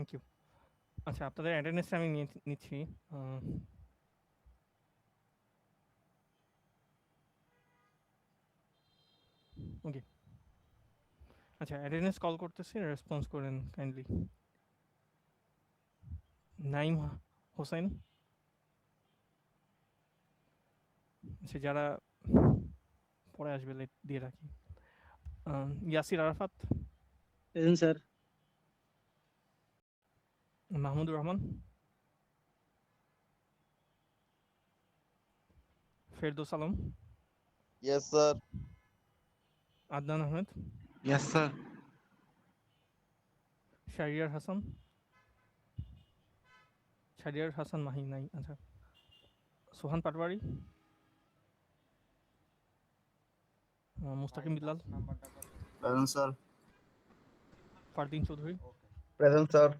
Thank you. আচ্ছা, আপনাদের অ্যাটেন্ডেন্সটা আমি নিচ্ছি। ওকে, আচ্ছা, অ্যাটেন্ডেন্স কল করতেছি, রেসপন্স করেন কাইন্ডলি। নাইম হোসেন, আচ্ছা, যারা পরে আসবে লেট দিয়ে রাখি। Yasir Arafat, present sir. Mahmudur Rahman, Ferdous Alam, yes sir. Adnan Ahmed, yes sir. Shahriar Hasan, Shahriar Hasan Mahi নাই। আচ্ছা, Sohan Patwari, Mustakim Billal, present sir. Fardin Chowdhury, present sir.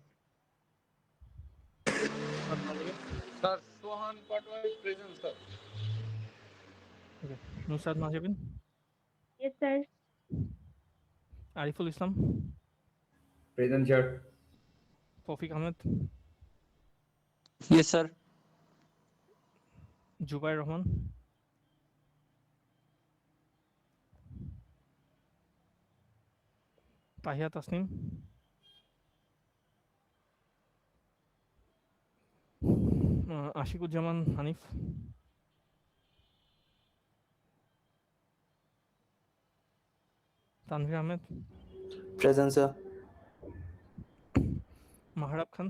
Sir Sohan Patwari present sir. Okay, Nusrat Mahjabin, Yes, sir. Ariful Islam, present sir. Toufiq Ahmed, yes sir. Jubair Rahman, Tahiya Tasnim, Ashikuzzaman Hanif, Tanvir Ahmed, present sir. Mahrab Khan,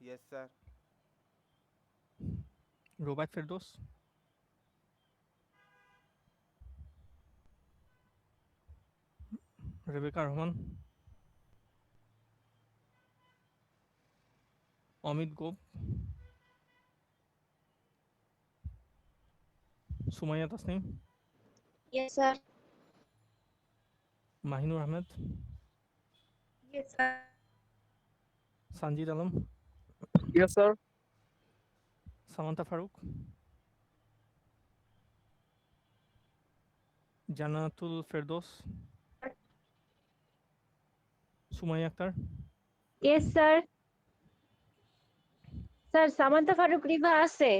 yes sir. Robayat Ferdous, Rebecca Rahman, Amit Gope, Sumaiya Tasnim, Yes, sir. Mahinur Ahmed, Yes, sir. Sanjid Alam, yes sir. Samantha Farooq, Jannatul Ferdous, Sumaiya Akter, Yes, sir. Sir, Samantha Farooq Riva আছে।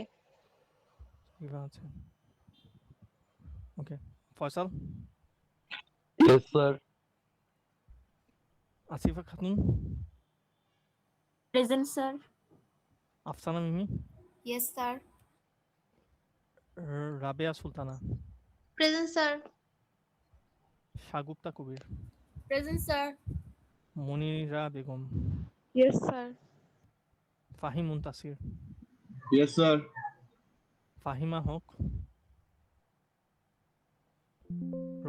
রিভা আছে। Okay, Faisal, yes sir. Asifa Khatun, Present, sir. Afsana Mimi, Yes, sir. Rabeya Sultana, Present, sir. Shagufta Kabir, Present, sir. Monira Begum, Yes, sir. Fahim Muntasir, yes sir. Fahima Haque,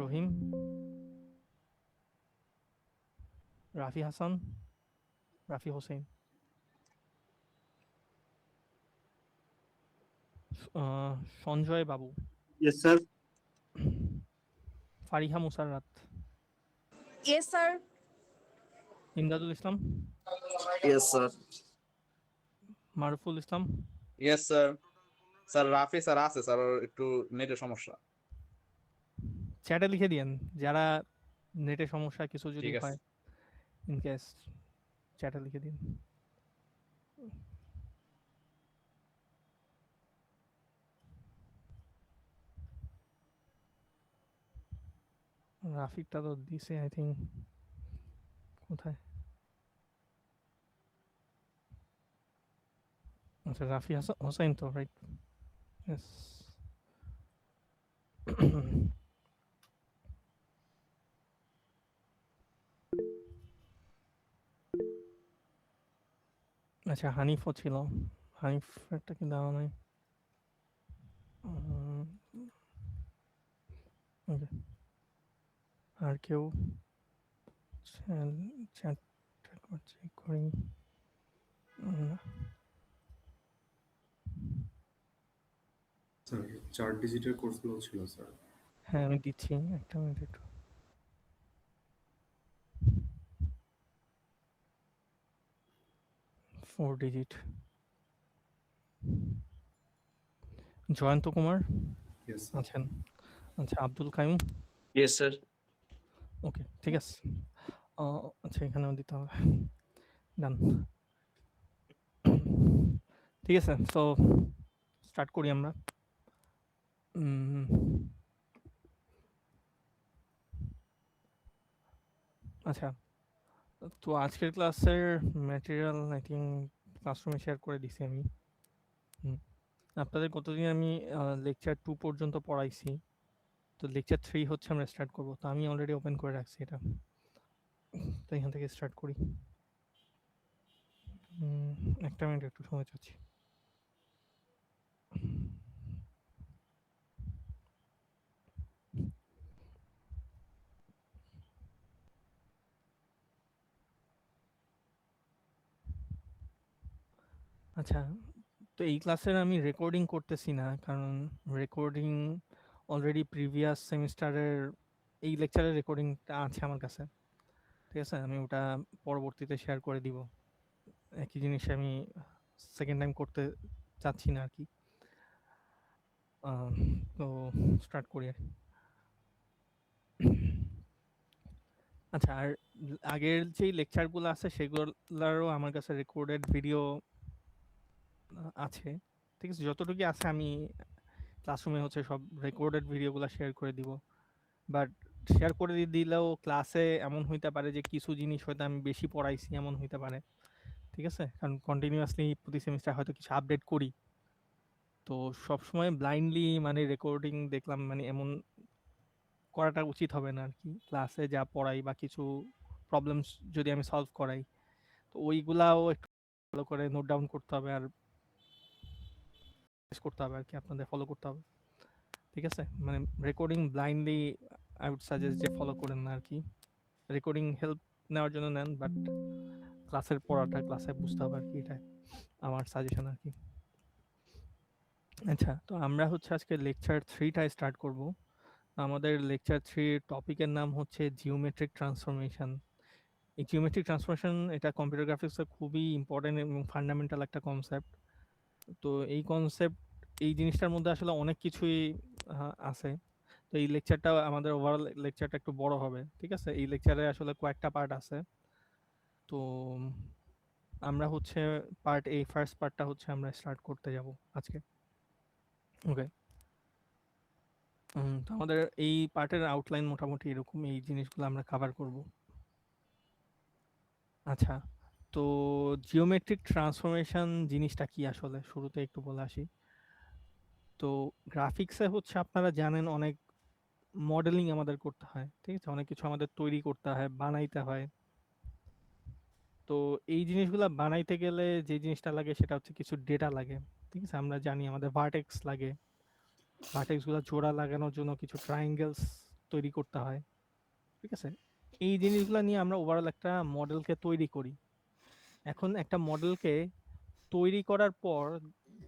Rahim, Rafi Hasan, Rafi Hossain, Sanjay Babu, yes sir. Fariha Musarrat, Yes, sir. Imdadul Islam, yes sir. Maruful Islam, yes sir. Sir Rafi sir আছে sir, ওর একটু নেটের সমস্যা। চ্যাটে লিখে দিয়েন যারা নেটে সমস্যা কিছু যদি ঠিক আছে। হয়, ইন কেস চ্যাটে লিখে দিন। রাফিকটা তো দিছে আই থিঙ্ক, কোথায়? আচ্ছা, রাফি হোসেন তো, রাইট? ইয়েস। আচ্ছা, হানিফও ছিল, হানিফটা কি দেওয়া নাই? ওকে, আর কেউ চ্যাটটা করছে করি না। স্যার 4 ডিজিটের কোর্সগুলো ছিল স্যার। হ্যাঁ, আমি দিচ্ছি, একটা মিনিট একটু। Four digit. Jayanta Kumar yes sir. আছেন? আচ্ছা, আব্দুল কাইম, ইয়েস স্যার। ওকে, ঠিক আছে। আচ্ছা, এখানেও দিতে হবে। ডান। ঠিক আছে, সো স্টার্ট করি আমরা। আচ্ছা, তো আজকের ক্লাসের ম্যাটেরিয়াল আই থিঙ্ক ক্লাসরুমে শেয়ার করে দিছি আমি। আপনাদের কতদিন আমি লেকচার 2 পর্যন্ত পড়াইছি, তো লেকচার 3 হচ্ছে আমরা স্টার্ট করব। তো আমি অলরেডি ওপেন করে রাখছি এটা, তো এখান থেকে স্টার্ট করি। একটা মিনিট, একটু সময় চাচ্ছি। আচ্ছা, তো এই ক্লাসের আমি রেকর্ডিং করতেছি না, কারণ রেকর্ডিং অলরেডি প্রিভিয়াস সেমিস্টারের এই লেকচারের রেকর্ডিংটা আছে আমার কাছে। ঠিক আছে, আমি ওটা পরবর্তীতে শেয়ার করে দিব। একই জিনিস আমি সেকেন্ড টাইম করতে চাচ্ছি না আর কি। তো স্টার্ট করি আর কি। আচ্ছা, আর আগের যেই লেকচারগুলো আছে সেগুলোরও আমার কাছে রেকর্ডেড ভিডিও আছে। ঠিক আছে, যতটুকু আছে আমি ক্লাসরুমে হচ্ছে সব রেকর্ডেড ভিডিওগুলো শেয়ার করে দিব। বাট শেয়ার করে দিলেও ক্লাসে এমন হইতে পারে যে কিছু জিনিস হয়তো আমি বেশি পড়াইছি, এমন হইতে পারে। ঠিক আছে, কারণ কন্টিনিউয়াসলি প্রতি সেমিস্টার হয়তো কিছু আপডেট করি, তো সবসময় ব্লাইন্ডলি মানে রেকর্ডিং দেখলাম মানে এমন করাটা উচিত হবে না আর কি। ক্লাসে যা পড়াই বা কিছু প্রবলেমস যদি আমি সলভ করাই, তো ওইগুলাও একটু ভালো করে নোট ডাউন করতে হবে আর করতে হবে আর কি, আপনাদের ফলো করতে হবে। ঠিক আছে, মানে recording blindly I would suggest যে ফলো করেন না আর কি। রেকর্ডিং হেল্প নেওয়ার জন্য নেন, বাট ক্লাসের পড়াটা ক্লাসে বুঝতে হবে আর কি, এটা আমার সাজেশন আর কি। আচ্ছা, তো আমরা হচ্ছে আজকে লেকচার 3টা স্টার্ট করব। আমাদের লেকচার 3 টপিকের নাম হচ্ছে জিওমেট্রিক ট্রান্সফরমেশন। এই জিওমেট্রিক ট্রান্সফরমেশন এটা কম্পিউটার গ্রাফিক্সের খুবই ইম্পর্টেন্ট এবং ফান্ডামেন্টাল একটা কনসেপ্ট। তো এই কনসেপ্ট, এই জিনিসটার মধ্যে আসলে অনেক কিছুই আছে। তো এই লেকচারটা আমাদের ওভারঅল লেকচারটা একটু বড় হবে। ঠিক আছে, এই লেকচারে আসলে কয়েকটা পার্ট আছে। তো আমরা হচ্ছে পার্ট এই ফার্স্ট পার্টটা হচ্ছে আমরা স্টার্ট করতে যাব আজকে। ওকে, তো আমাদের এই পার্টের আউটলাইন মোটামুটি এরকম, এই জিনিসগুলো আমরা কভার করব। আচ্ছা, তো জিওমেট্রিক ট্রান্সফরমেশন জিনিসটা কি আসলে শুরুতে একটু বলে আসি। তো গ্রাফিক্সে হচ্ছে আপনারা জানেন অনেক মডেলিং আমাদের করতে হয়। ঠিক আছে, অনেক কিছু আমাদের তৈরি করতে হয়, বানাইতে হয়। তো এই জিনিসগুলো বানাইতে গেলে যে জিনিসটা লাগে সেটা হচ্ছে কিছু ডেটা লাগে। ঠিক আছে, আমরা জানি আমাদের ভার্টেক্স লাগে, ভার্টেক্সগুলো জোড়া লাগানোর জন্য কিছু ট্রায়াঙ্গেলস তৈরি করতে হয়। ঠিক আছে, এই জিনিসগুলো নিয়ে আমরা ওভারঅল একটা মডেলকে তৈরি করি। এখন একটা মডেলকে তৈরি করার পর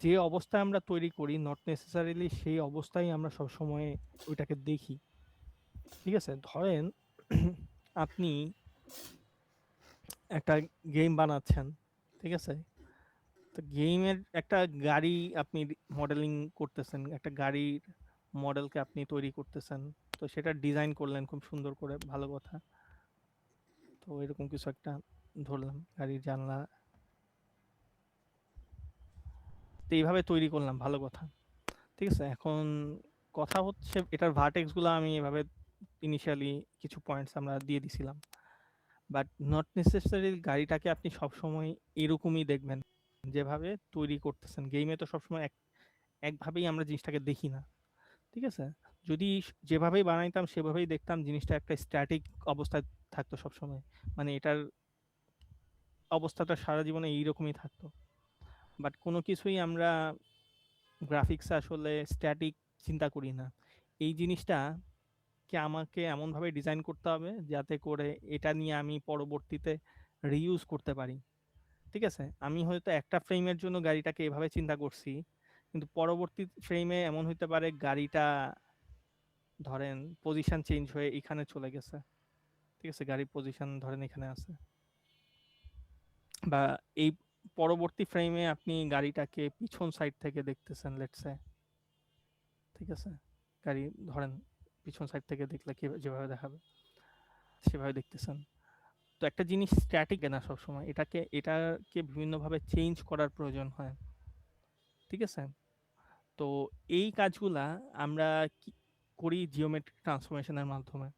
যে অবস্থায় আমরা তৈরি করি, নট নেসেসারিলি সেই অবস্থায় আমরা সবসময় ওইটাকে দেখি। ঠিক আছে, ধরেন আপনি একটা গেম বানাচ্ছেন। ঠিক আছে, তো গেমের একটা গাড়ি আপনি মডেলিং করতেছেন, একটা গাড়ির মডেলকে আপনি তৈরি করতেছেন। তো সেটা ডিজাইন করলেন খুব সুন্দর করে, ভালো কথা। তো এরকম কিছু একটা ধরলাম গাড়ির জানলা, তো এইভাবে তৈরি করলাম, ভালো কথা। ঠিক আছে, এখন কথা হচ্ছে এটার ভার্টেক্সগুলো আমি এভাবে ইনিশিয়ালি কিছু পয়েন্টস আমরা দিয়ে দিছিলাম, বাট নট নেসেসারি গাড়িটাকে আপনি সবসময় এরকমই দেখবেন যেভাবে তৈরি করতেছেন। গেমে তো সবসময় একভাবেই আমরা জিনিসটাকে দেখি না। ঠিক আছে, যদি যেভাবেই বানাইতাম সেভাবেই দেখতাম, জিনিসটা একটা স্ট্যাটিক অবস্থায় থাকতো সবসময়, মানে এটার অবস্থাটা সারা জীবনে এইরকমই থাকতো। বাট কোনো কিছুই আমরা গ্রাফিক্সে আসলে স্ট্যাটিক চিন্তা করি না। এই জিনিসটা কে আমাকে এমনভাবে ডিজাইন করতে হবে যাতে করে এটা নিয়ে আমি পরবর্তীতে রিইউজ করতে পারি। ঠিক আছে, আমি হয়তো একটা ফ্রেমের জন্য গাড়িটাকে এভাবে চিন্তা করছি, কিন্তু পরবর্তী ফ্রেমে এমন হইতে পারে গাড়িটা ধরেন পজিশন চেঞ্জ হয়ে এখানে চলে গেছে। ঠিক আছে, গাড়ির পজিশন ধরেন এখানে আছে, বা এই পরবর্তী ফ্রেমে আপনি গাড়িটাকে পিছন সাইড থেকে দেখতেছেন লেটস সে। ঠিক আছে, গাড়ি ধরেন পিছন সাইড থেকে দেখলে যেভাবে দেখাবে সেভাবে দেখতেছেন। তো একটা জিনিস স্ট্যাটিক না সবসময়, এটাকে বিভিন্নভাবে চেঞ্জ করার প্রয়োজন হয়, ঠিক আছে? তো এই কাজগুলা আমরা করি জিওমেট্রিক ট্রান্সফরমেশনের মাধ্যমে।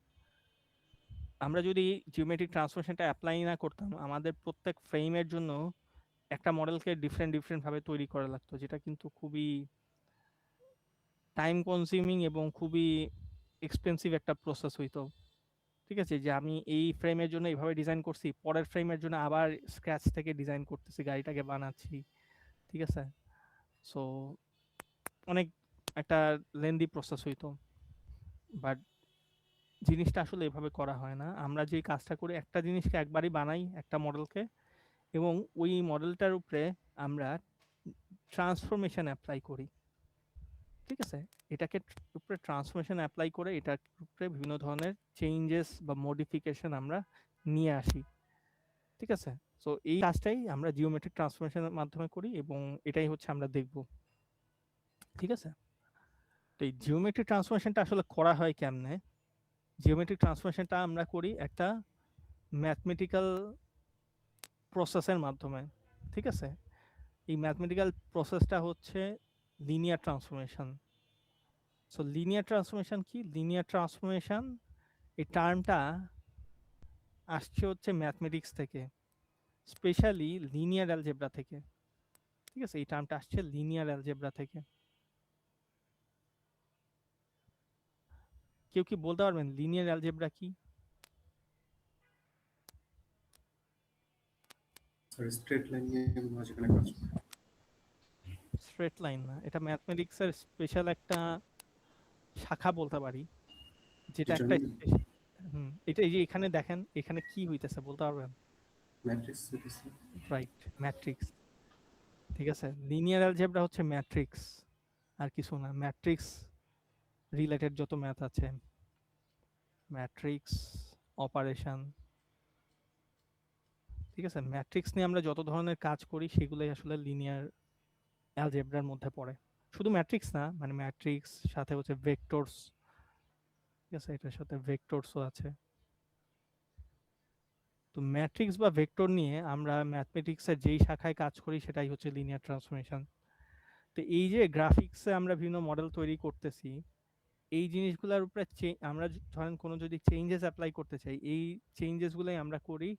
আমরা যদি জিওমেট্রিক ট্রান্সফরমেশনটা অ্যাপ্লাই না করতাম, আমাদের প্রত্যেক ফ্রেমের জন্য একটা মডেলকে ডিফারেন্ট ভাবে তৈরি করা লাগতো, যেটা কিন্তু খুবই টাইম কনজিউমিং এবং খুবই এক্সপেন্সিভ একটা প্রসেস হইতো, ঠিক আছে? যে আমি এই ফ্রেমের জন্য এইভাবে ডিজাইন করছি, পরের ফ্রেমের জন্য আবার স্ক্র্যাচ থেকে ডিজাইন করতেছি, গাড়িটাকে বানাচ্ছি, ঠিক আছে? সো অনেক একটা লেন্দি প্রসেস হইতো। বাট জিনিসটা আসলে এভাবে করা হয় না। আমরা যে কাজটা করি, একটা জিনিসকে একবারই বানাই, একটা মডেলকে, এবং ওই মডেলটার উপরে আমরা ট্রান্সফরমেশন অ্যাপ্লাই করি, ঠিক আছে? এটাকে উপরে ট্রান্সফরমেশন অ্যাপ্লাই করে এটার উপরে বিভিন্ন ধরনের চেঞ্জেস বা মডিফিকেশন আমরা নিয়ে আসি, ঠিক আছে? সো এই কাজটাই আমরা জিওমেট্রিক ট্রান্সফরমেশনের মাধ্যমে করি এবং এটাই হচ্ছে আমরা দেখব, ঠিক আছে? তো এই জিওমেট্রিক ট্রান্সফরমেশনটা আসলে করা হয় কেমনে? জিওমেট্রিক ট্রান্সফরমেশনটা আমরা করি একটা ম্যাথমেটিক্যাল প্রসেসের মাধ্যমে, ঠিক আছে? এই ম্যাথমেটিক্যাল প্রসেসটা হচ্ছে linear transformation. So linear transformation কি? লিনিয়ার ট্রান্সফরমেশন এই টার্মটা আসছে হচ্ছে ম্যাথমেটিক্স থেকে, স্পেশালি লিনিয়ার অ্যালজেব্রা থেকে, ঠিক আছে? এই টার্মটা আসছে লিনিয়ার অ্যালজেব্রা থেকে। কেউ কি বলতে পারবেন লিনিয়ার অ্যালজেব্রা কি? স্যার স্ট্রেট লাইন নিয়ে যেখানে কাজ করে। স্ট্রেট লাইন না, এটা ম্যাথমেটিক্সের স্পেশাল একটা শাখা বলতে পারি, যেটা একটা এটা এই যে এখানে দেখেন, এখানে কি হইতেছে বলতে পারবেন? ম্যাট্রিক্স রাইট, ম্যাট্রিক্স, ঠিক আছে? লিনিয়ার অ্যালজেব্রা হচ্ছে ম্যাট্রিক্স, আর কিছু না। ম্যাট্রিক্স রিলেটেড যত ম্যাথ আছে, ম্যাট্রিক্স অপারেশন, ঠিক আছে? ম্যাট্রিক্স নিয়ে আমরা যত ধরনের কাজ করি সেগুলোই আসলে লিনিয়ার অ্যালজেব্রার মধ্যে পড়ে। শুধু ম্যাট্রিক্স না, মানে ম্যাট্রিক্স সাথে হচ্ছে ভেক্টরস, ঠিক আছে? এটার সাথে ভেক্টরসও আছে। তো ম্যাট্রিক্স বা ভেক্টর নিয়ে আমরা ম্যাথমেটিক্সের যেই শাখায় কাজ করি সেটাই হচ্ছে লিনিয়ার ট্রান্সফরমেশন। তো এই যে গ্রাফিক্সে আমরা বিভিন্ন মডেল তৈরি করতেছি, এই জিনিসগুলোর উপরে আমরা ধরেন কোনো যদি চেঞ্জেস অ্যাপ্লাই করতে চাই, এই চেঞ্জেসগুলোই আমরা করি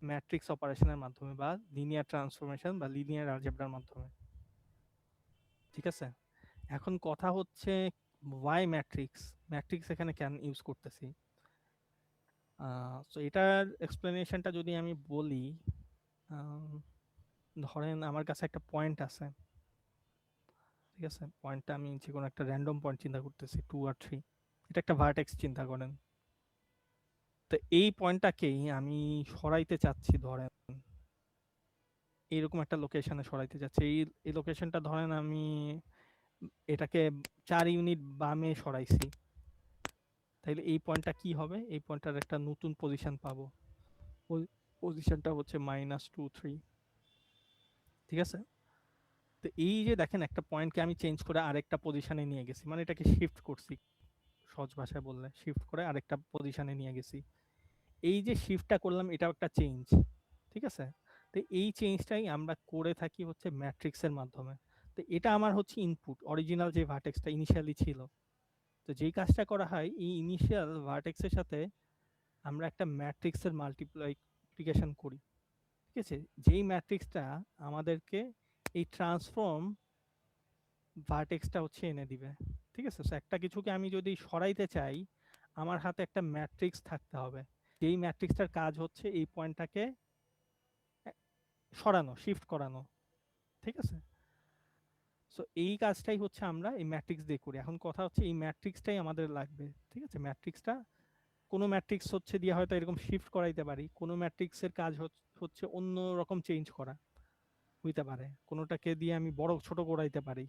ম্যাট্রিক্স অপারেশনের মাধ্যমে বা লিনিয়ার ট্রান্সফরমেশন বা লিনিয়ার অ্যালজেব্রার মাধ্যমে, ঠিক আছে? এখন কথা হচ্ছে ওয়াই ম্যাট্রিক্স, ম্যাট্রিক্স এখানে কেন ইউজ করতেছি? সো এটার এক্সপ্লেনেশনটা যদি আমি বলি, ধরেন আমার কাছে একটা পয়েন্ট আছে, ঠিক আছে? পয়েন্টটা আমি যে কোনো একটা র্যান্ডম পয়েন্ট চিন্তা করতেছি, 2 আর 3, এটা একটা ভার্টেক্স চিন্তা করেন। তো এই পয়েন্টটাকেই আমি সরাইতে চাচ্ছি, ধরেন এইরকম একটা লোকেশনে সরাইতে চাচ্ছি। এই লোকেশনটা ধরেন আমি এটাকে 4 ইউনিট বামে সরাইছি, তাইলে এই পয়েন্টটা কি হবে? এই পয়েন্টটার একটা নতুন পজিশন পাবো, ওই পজিশনটা হচ্ছে -2 3, ঠিক আছে? তো এই যে দেখেন, একটা পয়েন্টকে আমি চেঞ্জ করে আরেকটা পজিশনে নিয়ে গেছি, মানে এটাকে শিফট করছি, সহজ ভাষায় বললে শিফট করে আরেকটা পজিশনে নিয়ে গেছি। এই যে শিফটটা করলাম, এটাও একটা চেঞ্জ, ঠিক আছে? তো এই চেঞ্জটাই আমরা করে থাকি হচ্ছে ম্যাট্রিক্সের মাধ্যমে। তো এটা আমার হচ্ছে ইনপুট, অরিজিনাল যে ভার্টেক্সটা ইনিশিয়ালি ছিল। তো যেই কাজটা করা হয়, এই ইনিশিয়াল ভার্টেক্সের সাথে আমরা একটা ম্যাট্রিক্সের মাল্টিপ্লিকেশন করি, ঠিক আছে? যেই ম্যাট্রিক্সটা আমাদেরকে এই ট্রান্সফর্ম ভার্টেক্সটা হচ্ছে এনে দিবে, ঠিক আছে? সো একটা কিছুকে আমি যদি সরাইতে চাই, আমার হাতে একটা ম্যাট্রিক্স থাকতে হবে, যেই ম্যাট্রিক্সটার কাজ হচ্ছে এই পয়েন্টটাকে সরানো, শিফট করানো, ঠিক আছে? সো এই কাজটাই হচ্ছে আমরা এই ম্যাট্রিক্স দিয়ে করি। এখন কথা হচ্ছে এই ম্যাট্রিক্সটাই আমাদের লাগবে, ঠিক আছে? ম্যাট্রিক্সটা, কোনো ম্যাট্রিক্স হচ্ছে দিয়ে হয়তো এরকম শিফট করাইতে পারি, কোনো ম্যাট্রিক্সের কাজ হচ্ছে অন্য রকম চেঞ্জ করা হইতে পারে, কোনোটাকে দিয়ে আমি বড় ছোট করাইতে পারি,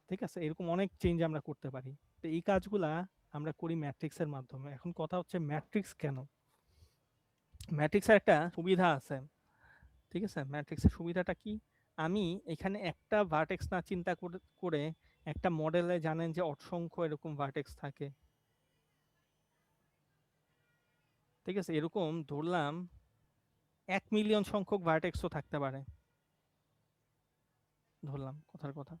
ঠিক আছে? এরকম অনেক চেঞ্জ আমরা করতে পারি। তো এই কাজগুলা আমরা করি ম্যাট্রিক্সের মাধ্যমে। এখন কথা হচ্ছে ম্যাট্রিক্স কেন? ম্যাট্রিক্সের একটা সুবিধা আছে, ঠিক আছে? ম্যাট্রিক্সের সুবিধাটা কি? আমি এখানে একটা ভার্টেক্স না চিন্তা করে একটা মডেলে জানেন যে অসংখ্য এরকম ভার্টেক্স থাকে, ঠিক আছে? এরকম ধরলাম 1 মিলিয়ন সংখ্যক ভার্টেক্সও থাকতে পারে, ধরলাম কথার কথা।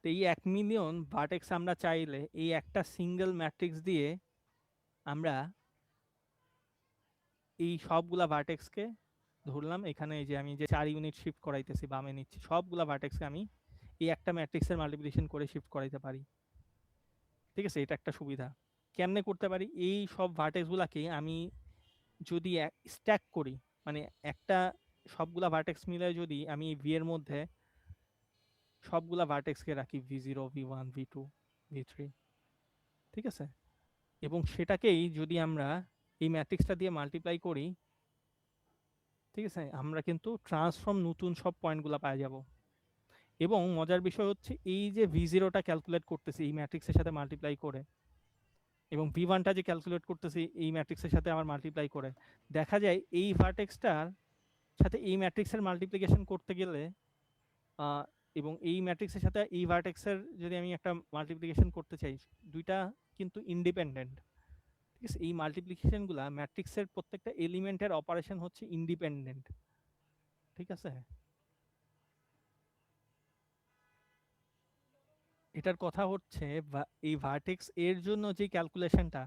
তো এই 1 মিলিয়ন ভার্টেক্স আমরা চাইলে এই একটা সিঙ্গেল ম্যাট্রিক্স দিয়ে আমরা এই সবগুলা ভার্টেক্সকে ধরলাম, এখানে এই যে আমি যে 4 ইউনিট শিফট করাইতেছি বামে নিচ্ছি, সবগুলা ভার্টেক্সকে আমি এই একটা ম্যাট্রিক্সের মাল্টিপ্লিকেশন করে শিফট করাইতে পারি। ঠিক আছে, এটা একটা সুবিধা। কেমনে করতে পারি? এই সব ভার্টেক্সগুলাকে আমি যদি স্ট্যাক করি, মানে একটা সবগুলা ভার্টেক্স মিলে যদি আমি ভি এর মধ্যে সবগুলা ভার্টেক্সকে রাখি v0 v1 v2 v3, ঠিক আছে, এবং সেটাকেই যদি আমরা এই ম্যাট্রিক্সটা দিয়ে মাল্টিপ্লাই করি, ঠিক আছে, আমরা কিন্তু ট্রান্সফর্ম নতুন সব পয়েন্টগুলো পেয়ে যাব। এবং মজার বিষয় হচ্ছে এই যে v0টা ক্যালকুলেট করতেছি এই ম্যাট্রিক্সের সাথে মাল্টিপ্লাই করে, এবং v1টা যে ক্যালকুলেট করতেছি এই ম্যাট্রিক্সের সাথে আমার মাল্টিপ্লাই করে, দেখা যায় এই ভার্টেক্সটার সাথে এই ম্যাট্রিক্সের মাল্টিপ্লিকেশন করতে গেলে এবং এই ম্যাট্রিক্সের সাথে এই ভার্টেক্সের যদি আমি একটা মাল্টিপ্লিকেশন করতে চাই, দুইটা কিন্তু ইন্ডিপেন্ডেন্ট। ঠিক আছে, এই মাল্টিপ্লিকেশনগুলা ম্যাট্রিক্সের প্রত্যেকটা এলিমেন্টের অপারেশন হচ্ছে ইন্ডিপেন্ডেন্ট। ঠিক আছে, এটার কথা হচ্ছে এই ভার্টেক্স এর জন্য যে ক্যালকুলেশনটা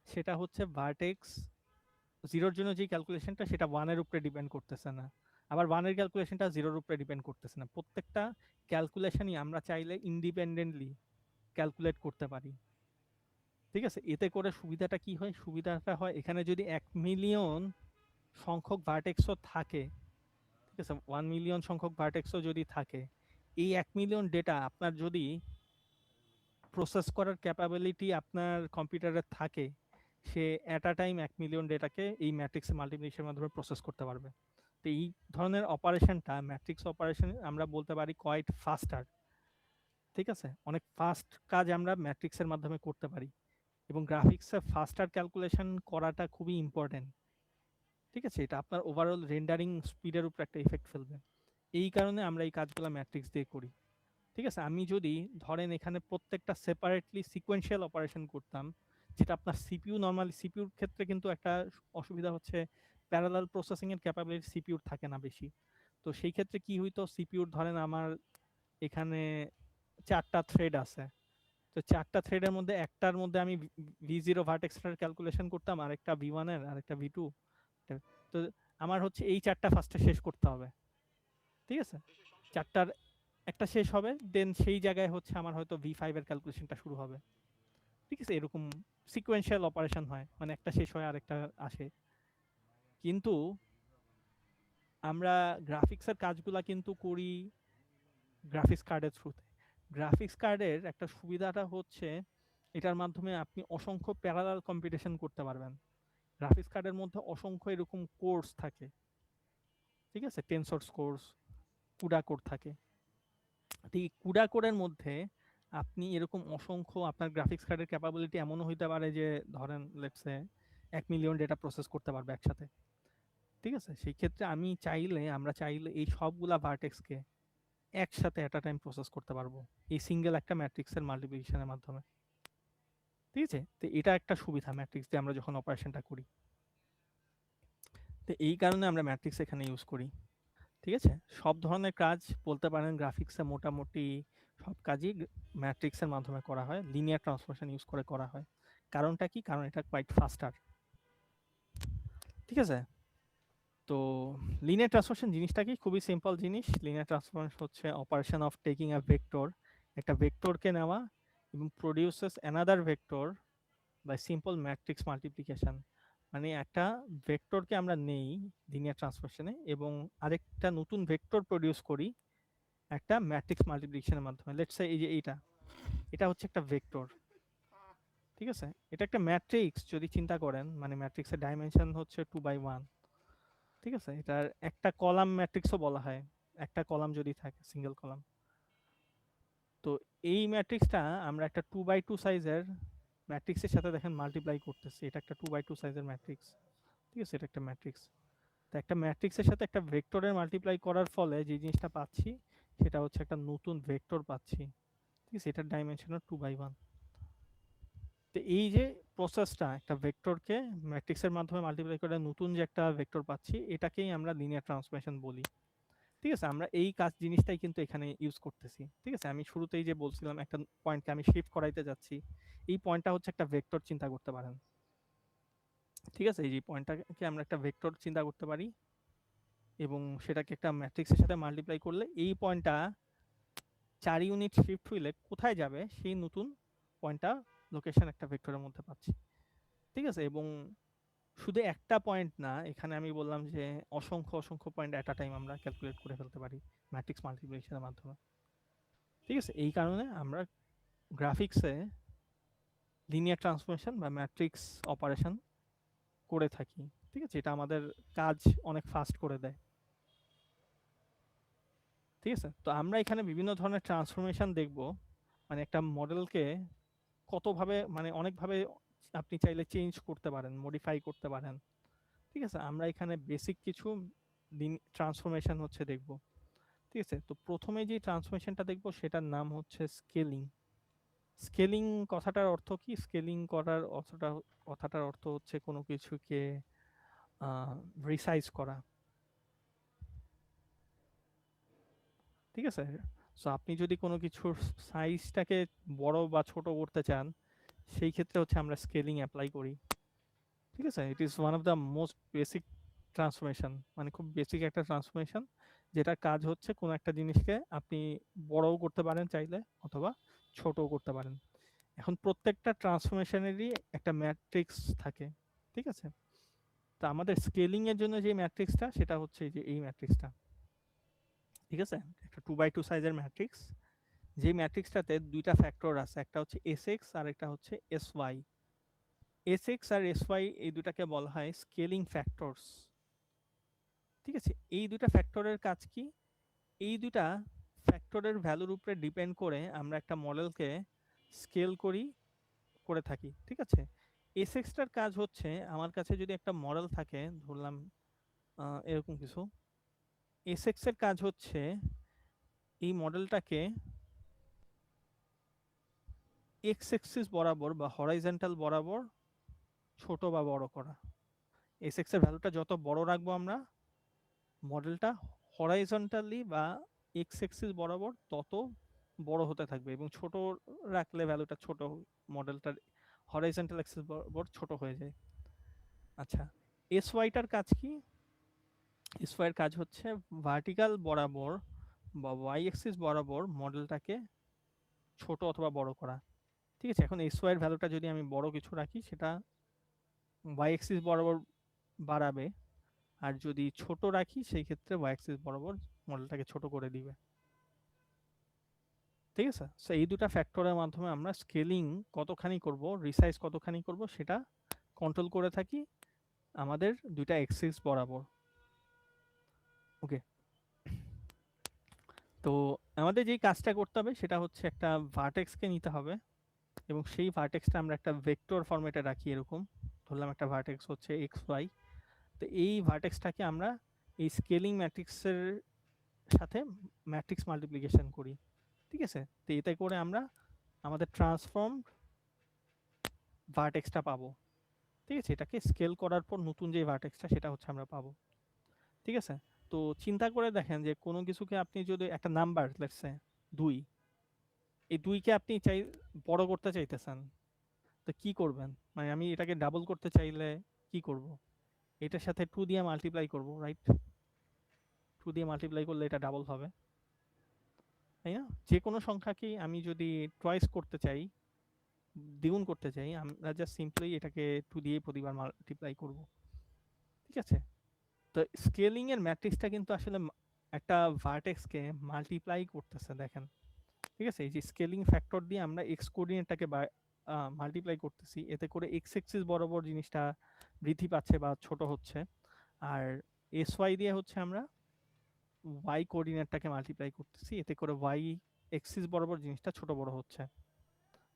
সেটা হচ্ছে ভার্টেক্স 0-র জন্য যে ক্যালকুলেশনটা সেটা 1-এর উপরে ডিপেন্ড করতেছে না, আবার 1-এর ক্যালকুলেশনটা 0-র উপরে ডিপেন্ড করতেছে না। প্রত্যেকটা ক্যালকুলেশনই আমরা চাইলে ইন্ডিপেন্ডেন্টলি ক্যালকুলেট করতে পারি। ঠিক আছে, এতে করে সুবিধাটা কি হয়? সুবিধাটা হয় এখানে যদি 1 মিলিয়ন সংখ্যক ভার্টেক্সও থাকে, ঠিক আছে, 1 মিলিয়ন সংখ্যক ভার্টেক্সও যদি থাকে, এই 1 মিলিয়ন ডেটা আপনার যদি প্রসেস করার ক্যাপাবিলিটি আপনার কম্পিউটারে থাকে, সে অ্যাট আ টাইম 1 মিলিয়ন ডেটাকে এই ম্যাট্রিক্স মাল্টিপ্লিকেশনের মাধ্যমে প্রসেস করতে পারবে। তো এই ধরনের অপারেশনটা ম্যাট্রিক্স অপারেশন আমরা বলতে পারি কোয়াইট ফাস্টার। ঠিক আছে, অনেক ফাস্ট কাজ আমরা ম্যাট্রিক্সের মাধ্যমে করতে পারি, এবং গ্রাফিক্সে ফাস্টার ক্যালকুলেশন করাটা খুবই ইম্পর্টেন্ট। ঠিক আছে, এটা আপনার ওভারঅল রেন্ডারিং স্পিডের উপর একটা ইফেক্ট ফেলবে। এই কারণে আমরা এই কাজগুলো ম্যাট্রিক্স দিয়ে করি। ঠিক আছে, আমি যদি ধরেন এখানে প্রত্যেকটা সেপারেটলি সিকোয়েন্সিয়াল অপারেশন করতাম, যেটা আপনার সিপিইউ, নর্মালি সিপিইউর ক্ষেত্রে কিন্তু একটা অসুবিধা হচ্ছে প্যারালাল প্রসেসিং এর ক্যাপাবিলিটি সিপিইউর থাকে না বেশি। তো সেই ক্ষেত্রে কি হইতো, সিপিইউর ধরেন আমার এখানে 4টা থ্রেড আছে, তো 4টা থ্রেডের মধ্যে একটার মধ্যে আমি v0 ভার্টেক্সটার ক্যালকুলেশন করতাম, আর একটা v1 এর, আর একটা v2। তো আমার হচ্ছে এই 4টা ফার্স্টে শেষ করতে হবে। ঠিক আছে, 4টার একটা শেষ হবে, দেন সেই জায়গায় হচ্ছে আমার হয়তো v5 এর ক্যালকুলেশনটা শুরু হবে। ঠিক আছে, এরকম সিকোয়েন্সিয়াল অপারেশন হয়, মানে একটা শেষ হয় আরেকটা আসে। কিন্তু আমরা গ্রাফিক্সের কাজগুলা কিন্তু করি গ্রাফিক্স কার্ডের থ্রুতে। গ্রাফিক্স কার্ডের একটা সুবিধাটা হচ্ছে এটার মাধ্যমে আপনি অসংখ্য প্যারালাল কম্পিটিশন করতে পারবেন। গ্রাফিক্স কার্ডের মধ্যে অসংখ্য এরকম কোর্স থাকে, ঠিক আছে, টেনসরস কোর্স, কুডা কোড থাকে। এই কুডা কোডের মধ্যে আপনি এরকম অসংখ্য, আপনার গ্রাফিক্স কার্ডের ক্যাপাবিলিটি এমনও হইতে পারে যে ধরেন লেটসে 1 মিলিয়ন ডেটা প্রসেস করতে পারবে একসাথে। ঠিক আছে, সেই ক্ষেত্রে আমরা চাইলে এই সবগুলা ভার্টেক্সকে একসাথে অ্যাট আ টাইম প্রসেস করতে পারবো এই সিঙ্গেল একটা ম্যাট্রিক্সের মাল্টিপ্লিকেশনের মাধ্যমে। ঠিক আছে, তো এটা একটা সুবিধা ম্যাট্রিক্স দিয়ে আমরা যখন অপারেশনটা করি। তো এই কারণে আমরা ম্যাট্রিক্স এখানে ইউজ করি। ঠিক আছে, সব ধরনের কাজ বলতে পারেন গ্রাফিক্সে মোটামুটি সব কাজই ম্যাট্রিক্সের মাধ্যমে করা হয়, লিনিয়ার ট্রান্সফরমেশন ইউজ করে করা হয়। কারণটা কি? কারণ এটা কোয়াইট ফাস্টার। ঠিক আছে, তো লিনিয়ার ট্রান্সফরমেশন জিনিসটা কি? খুবই সিম্পল জিনিস। লিনিয়ার ট্রান্সফরমেশন হচ্ছে operation of taking a vector, একটা ভেক্টরকে নেওয়া এবং produces another vector by simple matrix multiplication. মানে একটা ভেক্টরকে আমরা নেই লিনিয়ার ট্রান্সফরমেশনে এবং আরেকটা নতুন ভেক্টর প্রডিউস করি একটা ম্যাট্রিক্স মাল্টিপ্লিকেশনের মাধ্যমে। লেটস সে এই যে এটা হচ্ছে একটা ভেক্টর। ঠিক আছে, এটা একটা ম্যাট্রিক্স যদি চিন্তা করেন, মানে ম্যাট্রিক্সের ডাইমেনশন হচ্ছে 2/1। ঠিক আছে, এটার একটা কলাম ম্যাট্রিক্সও বলা হয়, একটা কলাম যদি থাকে, সিঙ্গেল কলাম। তো এই ম্যাট্রিক্সটা আমরা একটা 2/2 সাইজের ম্যাট্রিক্সের সাথে দেখেন মাল্টিপ্লাই করতেছি, এটা একটা 2/2 সাইজের ম্যাট্রিক্স। ঠিক আছে, এটা একটা ম্যাট্রিক্স। তো একটা ম্যাট্রিক্সের সাথে একটা ভেক্টরের মাল্টিপ্লাই করার ফলে যে জিনিসটা পাচ্ছি সেটা হচ্ছে একটা নতুন ভেক্টর পাচ্ছি। ঠিক আছে, এটার ডাইমেনশন 2/1। তো এই যে প্রসেসটা, একটা ভেক্টরকে ম্যাট্রিক্সের মাধ্যমে মাল্টিপ্লাই করে নতুন যে একটা ভেক্টর পাচ্ছি, এটাকেই আমরা লিনিয়ার ট্রান্সফরমেশন বলি। ঠিক আছে, আমরা এই জিনিসটাই কিন্তু এখানে ইউজ করতেছি। ঠিক আছে, আমি শুরুতেই যে বলছিলাম একটা পয়েন্টকে আমি শিফট করাইতে যাচ্ছি, এই পয়েন্টটা হচ্ছে একটা ভেক্টর, চিন্তা করতে পারেন। ঠিক আছে, এই যে পয়েন্টটাকে আমরা একটা ভেক্টর চিন্তা করতে পারি এবং সেটাকে একটা ম্যাট্রিক্সের সাথে মাল্টিপ্লাই করলে এই পয়েন্টটা 4 ইউনিট শিফট হইলে কোথায় যাবে সেই নতুন পয়েন্টটা লোকেশন একটা ভেক্টরের মধ্যে পাচ্ছি। ঠিক আছে, এবং শুধু একটা পয়েন্ট না, এখানে আমি বললাম যে অসংখ্য অসংখ্য পয়েন্ট অ্যাট আ টাইম আমরা ক্যালকুলেট করে ফেলতে পারি ম্যাট্রিক্স মাল্টিপ্লিকেশনের মাধ্যমে। ঠিক আছে, এই কারণে আমরা গ্রাফিক্সে লিনিয়ার ট্রান্সফরমেশন বা ম্যাট্রিক্স অপারেশন করে থাকি। ঠিক আছে, এটা আমাদের কাজ অনেক ফাস্ট করে দেয়। ঠিক আছে, তো আমরা এখানে বিভিন্ন ধরনের ট্রান্সফরমেশন দেখব, মানে একটা মডেলকে কতভাবে, মানে অনেকভাবে আপনি চাইলে চেঞ্জ করতে পারেন, মডিফাই করতে পারেন। ঠিক আছে, আমরা এখানে বেসিক কিছু ট্রান্সফরমেশন হচ্ছে দেখব। ঠিক আছে, তো প্রথমে যে ট্রান্সফরমেশনটা দেখব সেটার নাম হচ্ছে স্কেলিং। স্কেলিং কথাটার অর্থ কি? স্কেলিং করার কথাটার অর্থ হচ্ছে কোনো কিছুকে রিসাইজ করা। ঠিক আছে, সো আপনি যদি কোনো কিছুর সাইজটাকে বড় বা ছোট করতে চান, সেই ক্ষেত্রে হচ্ছে আমরা স্কেলিং অ্যাপ্লাই করি। ঠিক আছে, it is one of the most basic transformation, মানে খুব বেসিক একটা ট্রান্সফরমেশন, যেটার কাজ হচ্ছে কোনো একটা জিনিসকে আপনি বড়ও করতে পারেন চাইলে, অথবা ছোটও করতে পারেন। এখন প্রত্যেকটা ট্রান্সফরমেশনেরই একটা ম্যাট্রিক্স থাকে। ঠিক আছে, তো আমাদের স্কেলিং এর জন্য যে ম্যাট্রিক্সটা, সেটা হচ্ছে এই যে এই ম্যাট্রিক্সটা। ঠিক আছে, একটা 2x2 সাইজের ম্যাট্রিক্স, যে ম্যাট্রিক্সটাতে দুইটা ফ্যাক্টর আছে, একটা হচ্ছে Sx আর একটা হচ্ছে Sy। Sx আর Sy এই দুটাকে বলা হয় স্কেলিং ফ্যাক্টরস। ঠিক আছে, এই দুটা ফ্যাক্টরের কাজ কি? এই দুটা ফ্যাক্টরের ভ্যালুর উপরে ডিপেন্ড করে আমরা একটা মডেলকে স্কেল করে থাকি। ঠিক আছে, Sx টার কাজ হচ্ছে, আমার কাছে যদি একটা মডেল থাকে, ধরলাম এরকম কিছু, Sx এর কাজ হচ্ছে এই মডেলটাকে এক্স এক্সিস বরাবর বা হরাইজন্টাল বরাবর ছোট বা বড় করা। Sx এর ভ্যালুটা যত বড় রাখবো আমরা, মডেলটা হরাইজন্টালি বা এক্স এক্সিস বরাবর তত বড় হতে থাকবে, এবং ছোট রাখলে ভ্যালুটা ছোট, মডেলটার হরাইজন্টাল অ্যাক্সিস বরাবর ছোট হয়ে যায়। আচ্ছা, Syটার কাজ কি? Sy এর কাজ হচ্ছে ভার্টিক্যাল বরাবর বা ওয়াই অ্যাক্সিস বরাবর মডেলটাকে ছোট অথবা বড় করা। ঠিক আছে, এখন Sy এর ভ্যালুটা যদি আমি বড় কিছু রাখি, সেটা ওয়াই অ্যাক্সিস বরাবর বাড়াবে, আর যদি ছোট রাখি সেই ক্ষেত্রে ওয়াই অ্যাক্সিস বরাবর মডেলটাকে ছোট করে দিবে। ঠিক আছে, সো এই দুটা ফ্যাক্টরের মাধ্যমে আমরা স্কেলিং কতখানি করব, রিসাইজ কতখানি করব, সেটা কন্ট্রোল করে থাকি আমাদের দুইটা অ্যাক্সিস বরাবর। ওকে, তো আমাদের যেই কাজটা করতে হবে সেটা হচ্ছে একটা ভার্টেক্সকে নিতে হবে, এবং সেই ভার্টেক্সটা আমরা একটা ভেক্টর ফরম্যাটে রাখি। এরকম ধরলাম একটা ভার্টেক্স হচ্ছে এক্স ওয়াই, তো এই ভার্টেক্সটাকে আমরা এই স্কেলিং ম্যাট্রিক্সের সাথে ম্যাট্রিক্স মাল্টিপ্লিকেশন করি। ঠিক আছে, তো এতে করে আমরা আমাদের ট্রান্সফর্ম ভার্টেক্সটা পাবো। ঠিক আছে, এটাকে স্কেল করার পর নতুন যে ভার্টেক্সটা, সেটা হচ্ছে আমরা পাবো। ঠিক আছে, তো চিন্তা করে দেখেন যে কোনো কিছুকে আপনি যদি একটা নাম্বার, লেটস সে 2, এই 2কে আপনি বড় করতে চাইতেছেন, তো কি করবেন? মানে আমি এটাকে ডাবল করতে চাইলে কি করব? এটার সাথে 2 দিয়ে মাল্টিপ্লাই করব, রাইট? 2 দিয়ে মাল্টিপ্লাই করলে এটা ডাবল হবে, তাই না? যে কোনো সংখ্যাকেই আমি যদি টয়েস করতে চাই, দ্বিগুণ করতে চাই, আমরা জাস্ট সিম্পলি এটাকে 2 দিয়ে প্রতিবার মাল্টিপ্লাই করব। ঠিক আছে, তো স্কেলিং এর ম্যাট্রিক্সটা কিন্তু আসলে একটা ভার্টেক্সকে মাল্টিপ্লাই করতেছে, দেখেন। ঠিক আছে, এই যে স্কেলিং ফ্যাক্টর দিয়ে আমরা এক্স কোঅর্ডিনেটটাকে মাল্টিপ্লাই করতেছি, এতে করে এক্স এক্সিস বরাবর জিনিসটা বৃদ্ধি পাচ্ছে বা ছোট হচ্ছে, আর Sy দিয়ে হচ্ছে আমরা ওয়াই কোঅর্ডিনেটটাকে মাল্টিপ্লাই করতেছি, এতে করে ওয়াই এক্সিস বরাবর জিনিসটা ছোট বড় হচ্ছে।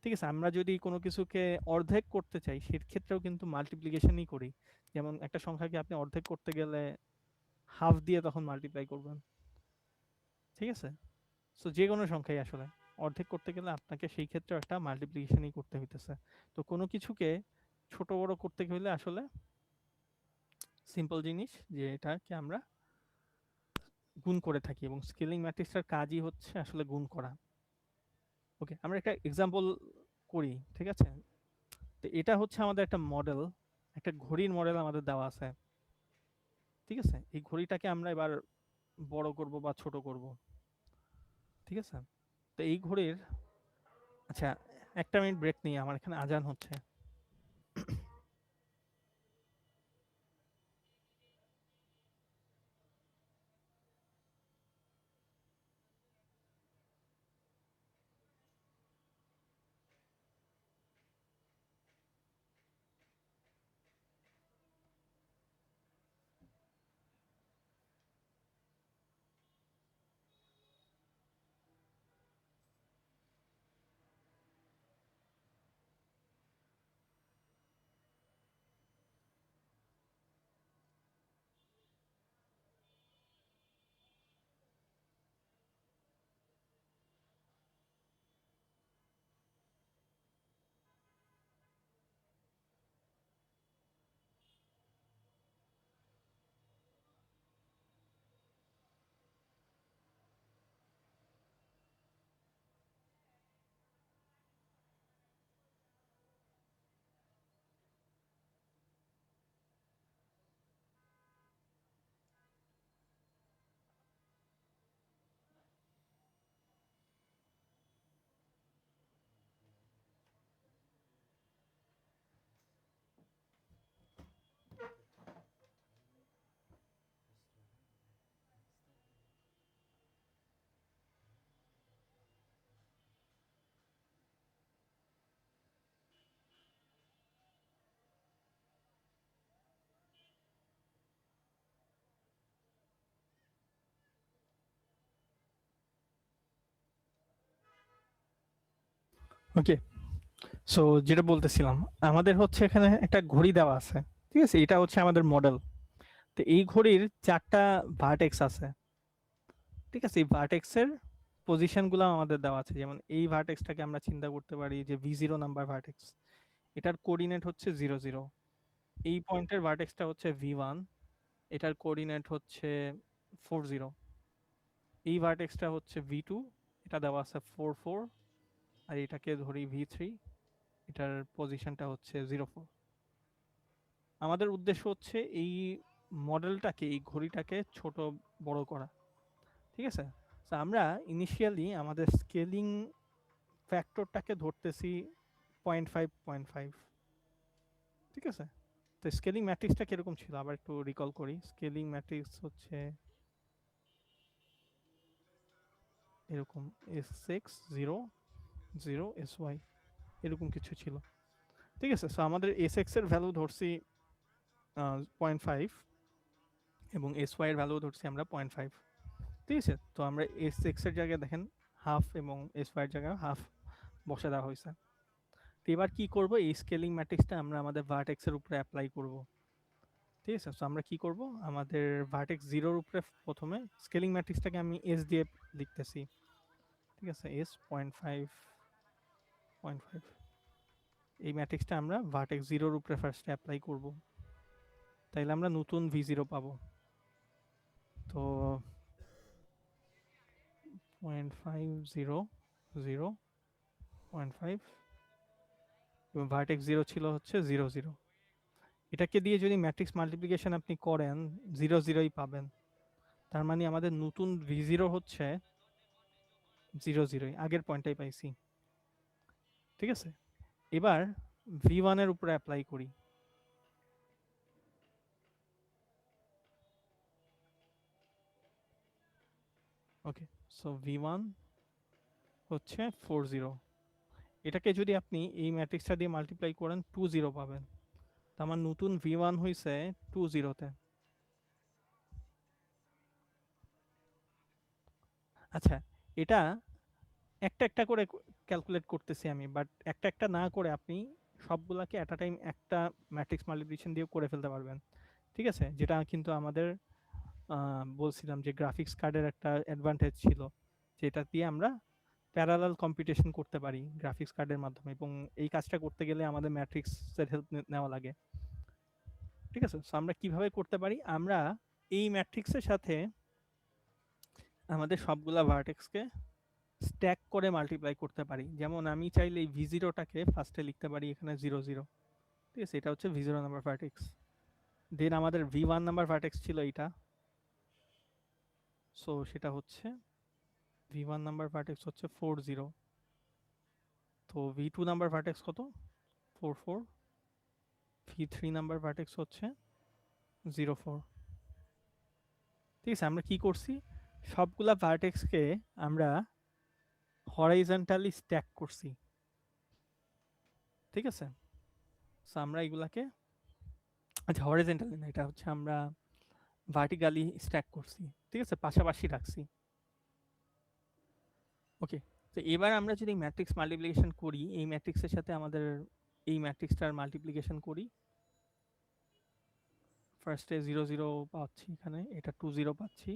ঠিক আছে, আমরা যদি কোনো কিছুকে অর্ধেক করতে চাই, সেক্ষেত্রেও কিন্তু মাল্টিপ্লিকেশনই করি। যেমন একটা সংখ্যাকে আপনি অর্ধেক করতে গেলে হাফ দিয়ে তখন মাল্টিপ্লাই করবেন। ঠিক আছে, সো যে কোনো সংখ্যাই আসলে অর্ধেক করতে গেলে আপনাকে সেই ক্ষেত্রে একটা মাল্টিপ্লিকেশনই করতে হইতেছে। তো কোনো কিছুকে ছোট বড় করতে হলে আসলে সিম্পল জিনিস যে এটাকে আমরা গুণ করে থাকি, এবং স্কেলিং ম্যাট্রিক্সটার কাজই হচ্ছে আসলে গুণ করা। ওকে, আমরা একটা এক্সাম্পল করি, ঠিক আছে? তো এটা হচ্ছে আমাদের একটা মডেল, একটা ঘড়ির মডেল আমাদের দেওয়া আছে, ঠিক আছে? এই ঘড়িটাকে আমরা এবার বড় করব বা ছোট করব, ঠিক আছে? তো এই ঘড়ির, আচ্ছা একটা মিনিট ব্রেক নিই, আমার এখানে আজান হচ্ছে। ওকে, সো যেটা বলতেছিলাম, আমাদের হচ্ছে এখানে একটা ঘড়ি দেওয়া আছে, ঠিক আছে? এটা হচ্ছে আমাদের মডেল। তো এই ঘড়ির 4টা ভার্টেক্স আছে, ঠিক আছে? এই ভার্টেক্সের পজিশনগুলো আমাদের দেওয়া আছে। যেমন এই ভার্টেক্সটাকে আমরা চিন্তা করতে পারি যে V0 নাম্বার ভার্টেক্স, এটার কোঅর্ডিনেট হচ্ছে 0 0। এই পয়েন্টের ভার্টেক্সটা হচ্ছে V1, এটার কোঅর্ডিনেট হচ্ছে 4 0। এই ভার্টেক্সটা হচ্ছে V2, এটা দেওয়া আছে 4 4। আর এটাকে ধরি V3, এটার পজিশনটা হচ্ছে 0 4। আমাদের উদ্দেশ্য হচ্ছে এই মডেলটাকে, এই ঘড়িটাকে ছোট বড় করা, ঠিক আছে? তো আমরা ইনিশিয়ালি আমাদের স্কেলিং ফ্যাক্টরটাকে ধরতেছি 0.5, ঠিক আছে? তো স্কেলিং ম্যাট্রিক্সটা কিরকম ছিল আবার একটু রিকল করি। স্কেলিং ম্যাট্রিক্স হচ্ছে এরকম S6 0 0 SY, এরকম কিছু ছিল, ঠিক আছে? সো আমাদের S6 এর ভ্যালু ধরছি 0.5 এবং SY এর ভ্যালু ধরছি আমরা 0.5, ঠিক আছে? তো আমরা S6 এর জায়গায় দেখেন হাফ এবং SY এর জায়গায় হাফ বসে দেওয়া হয়েছে। তো এবার কি করব, এই স্কেলিং ম্যাট্রিক্সটা আমরা আমাদের ভার্টেক্স এর উপরে অ্যাপ্লাই করব, ঠিক আছে? সো আমরা কি করব, আমাদের ভার্টেক্স 0 এর উপরে প্রথমে স্কেলিং ম্যাট্রিক্সটাকে আমি S দিয়ে লিখতেছি, ঠিক আছে? S 0.5 এই ম্যাট্রিক্সটা আমরা ভার্টেক্স 0 এর উপরে ফার্স্ট অ্যাপ্লাই করব, তাইলে আমরা নতুন V0 পাবো। তো 0.5 0 0 0.5 এবং ভার্টেক্স 0 ছিল হচ্ছে 0 0। এটাকে দিয়ে যদি ম্যাট্রিক্স মাল্টিপ্লিকেশন আপনি করেন 0 0ই পাবেন। তার মানে আমাদের নতুন V0 হচ্ছে 0 0ই, আগের পয়েন্টটাই পাইছি, ঠিক আছে? এবার V1 এর উপরে অ্যাপ্লাই করি। ওকে, সো V1 হচ্ছে 4 0। এটাকে যদি আপনি এই ম্যাট্রিক্সটা দিয়ে মাল্টিপ্লাই করেন 2 0 পাবেন। তো আমার নতুন V1 হইছে 2 0-তে। আচ্ছা, এটা একটা একটা করে ক্যালকুলেট করতেছি আমি, বাট একটা একটা না করে আপনি সবগুলাকে এট আ টাইম একটা ম্যাট্রিক্স মাল্টিপ্লিকেশন দিয়ে করে ফেলতে পারবেন, ঠিক আছে? যেটা কিন্তু আমাদের বলছিলাম যে গ্রাফিক্স কার্ডের একটা অ্যাডভান্টেজ ছিল, যেটা দিয়ে আমরা প্যারালাল কম্পিউটেশন করতে পারি গ্রাফিক্স কার্ডের মাধ্যমে, এবং এই কাজটা করতে গেলে আমাদের ম্যাট্রিক্সের হেল্প নেওয়া লাগে। ঠিক আছে, সো আমরা কিভাবে করতে পারি, আমরা এই ম্যাট্রিক্সের সাথে আমাদের সবগুলা ভার্টেক্সকে স্ট্যাক করে মাল্টিপ্লাই করতে পারি। যেমন আমি চাইলে এই v0টাকে ফার্স্টে লিখতে পারি এখানে 0 0, ঠিক আছে, এটা হচ্ছে v0 নাম্বার ভার্টেক্স। দেন আমাদের v1 নাম্বার ভার্টেক্স ছিল এইটা, সো সেটা হচ্ছে v1 নাম্বার ভার্টেক্স হচ্ছে 4 0, তো v2 নাম্বার ভার্টেক্স কত 4 4, v3 নাম্বার ভার্টেক্স হচ্ছে 0 4। ঠিক আছে, আমরা কি করছি, সবগুলা ভার্টেক্সকে আমরা হরাইজন্টালি স্ট্যাক করছি। ঠিক আছে, সো আমরা এগুলাকে, আচ্ছা হরাইজন্টালি না, এটা হচ্ছে আমরা ভার্টিক্যালি স্ট্যাক করছি। ঠিক আছে, পাশাপাশি রাখছি। ওকে, তো এবার আমরা যদি ম্যাট্রিক্স মাল্টিপ্লিকেশন করি, এই ম্যাট্রিক্সের সাথে আমাদের এই ম্যাট্রিক্সটার মাল্টিপ্লিকেশন করি, ফার্স্টে 0 0 পাচ্ছি, এখানে এটা 2 0 পাচ্ছি,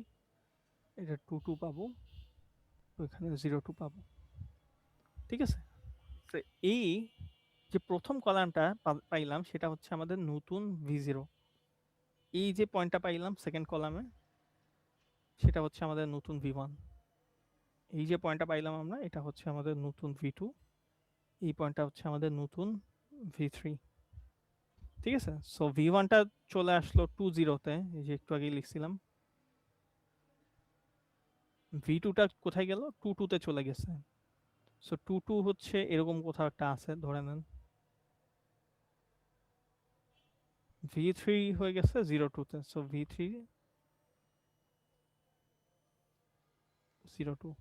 এটা 2 2 পাবো, তো এখানে 0 2 পাবো। ঠিক আছে, তো এই যে প্রথম কলামটা পাইলাম সেটা হচ্ছে আমাদের নতুন v0, এই যে পয়েন্টটা পাইলাম সেকেন্ড কলামে সেটা হচ্ছে আমাদের নতুন v1, এই যে পয়েন্টটা পাইলাম আমরা এটা হচ্ছে আমাদের নতুন v2, এই পয়েন্টটা হচ্ছে আমাদের নতুন v3। ঠিক আছে, সো v1টা চলে আসলো 2 0-তে, এই যে একটু আগেই লিখছিলাম। v2টা কোথায় গেল, 2 2-তে চলে গেছে, সো 2 2 হচ্ছে এরকম কোথাও একটা আছে ধরে নেন। v3 হয়ে গেছে 0 2-তে, সো v3 0 2।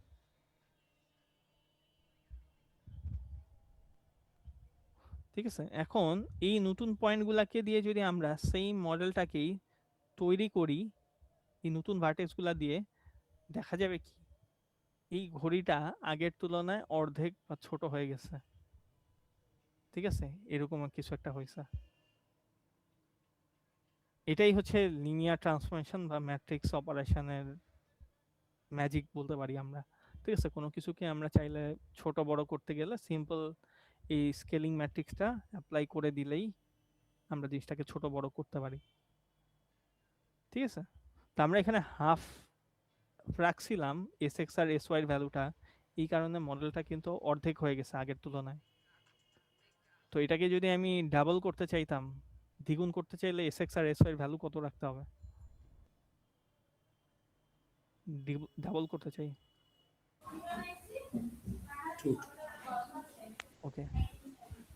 ঠিক আছে, এখন এই নতুন পয়েন্টগুলোকে দিয়ে যদি আমরা সেই মডেলটাকেই তৈরি করি এই নতুন ভার্টেক্সগুলা দিয়ে, দেখা যাবে কি এই ঘড়িটা আগের তুলনায় অর্ধেক বা ছোট হয়ে গেছে। ঠিক আছে, এরকম কিছু একটা হয়েছে। এটাই হচ্ছে লিনিয়ার ট্রান্সফরমেশন বা ম্যাট্রিক্স অপারেশনের ম্যাজিক বলতে পারি আমরা। ঠিক আছে, কোনো কিছুকে আমরা চাইলে ছোট বড় করতে গেলে সিম্পল এই স্কেলিং ম্যাট্রিক্সটা অ্যাপ্লাই করে দিলেই আমরা জিনিসটাকে ছোট বড় করতে পারি। ঠিক আছে, তো আমরা এখানে হাফ রাখছিলাম এস এক্স আর এস ওয়াই ভ্যালুটা, এই কারণে মডেলটা কিন্তু অর্ধেক হয়ে গেছে আগের তুলনায়। তো এটাকে যদি আমি ডাবল করতে চাইতাম, দ্বিগুণ করতে চাইলে এস এক্স আর এস ওয়াই ভ্যালু কত রাখতে হবে, ডাবল করতে চাই। 2 ওকে,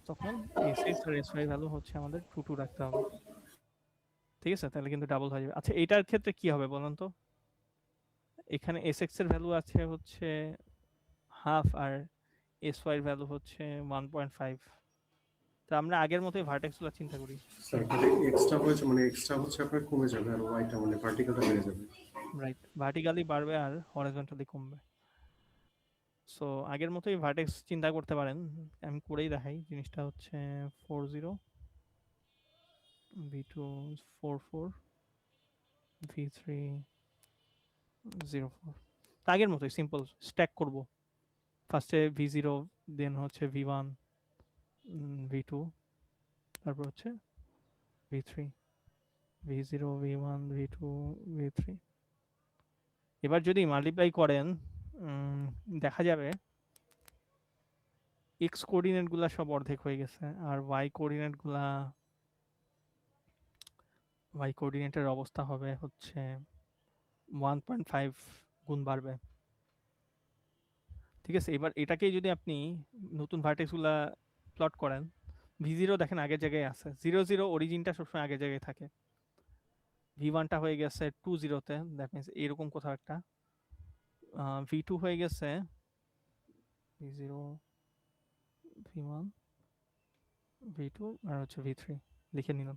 তখন এস এক্স আর এস ওয়াই ভ্যালু হচ্ছে আমাদের 2 2 রাখতে হবে। ঠিক আছে, তাহলে কিন্তু ডাবল হয়ে যাবে। আচ্ছা এটার ক্ষেত্রে কি হবে বলুন তো, এখানে এস এক্স এর ভ্যালু আছে হচ্ছে হাফ আর এস ওয়াই এর ভ্যালু হচ্ছে 1.5, তো আমরা আগের মতোই ভার্টেক্সগুলো চিন্তা করি। স্যার মানে এক্সট্রা হয়েছে, মানে এক্সট্রা হচ্ছে আপনার কমে যাবে আর ওয়াইটা মানে ভার্টিক্যালটা বেড়ে যাবে। রাইট, ভার্টিক্যালি বাড়বে আর হরিজন্টালি কমবে। সো আগের মতোই ভার্টেক্স চিন্তা করতে পারেন, আমি করেই দেখাই। জিনিসটা হচ্ছে 4 0, v2 4 4, v3 0 4, তা আগের মতোই সিম্পল স্ট্যাক করব। ফার্স্টে v0, দেন হচ্ছে v1, v2, তারপর হচ্ছে v3, v0 v1 v2 v3। এবার যদি মাল্টিপ্লাই করেন দেখা যাবে এক্স কোঅর্ডিনেটগুলো সব অর্ধেক হয়ে গেছে, আর ওয়াই কোঅর্ডিনেটের অবস্থা হবে হচ্ছে 1.5 গুণ বাড়বে। ঠিক আছে, এবার এটাকেই যদি আপনি নতুন ভার্টেক্সগুলা প্লট করেন, v0 দেখেন আগের জায়গায় আছে, 0 0 অরিজিনটা সবসময় আগের জায়গায় থাকে, v1টা হয়ে গেছে 2 0-তে, দ্যাট মিন্স এরকম কোথাও একটা, v2 হয়ে গেছে v0 v1 v2 আর হচ্ছে v3 লিখে নিলাম,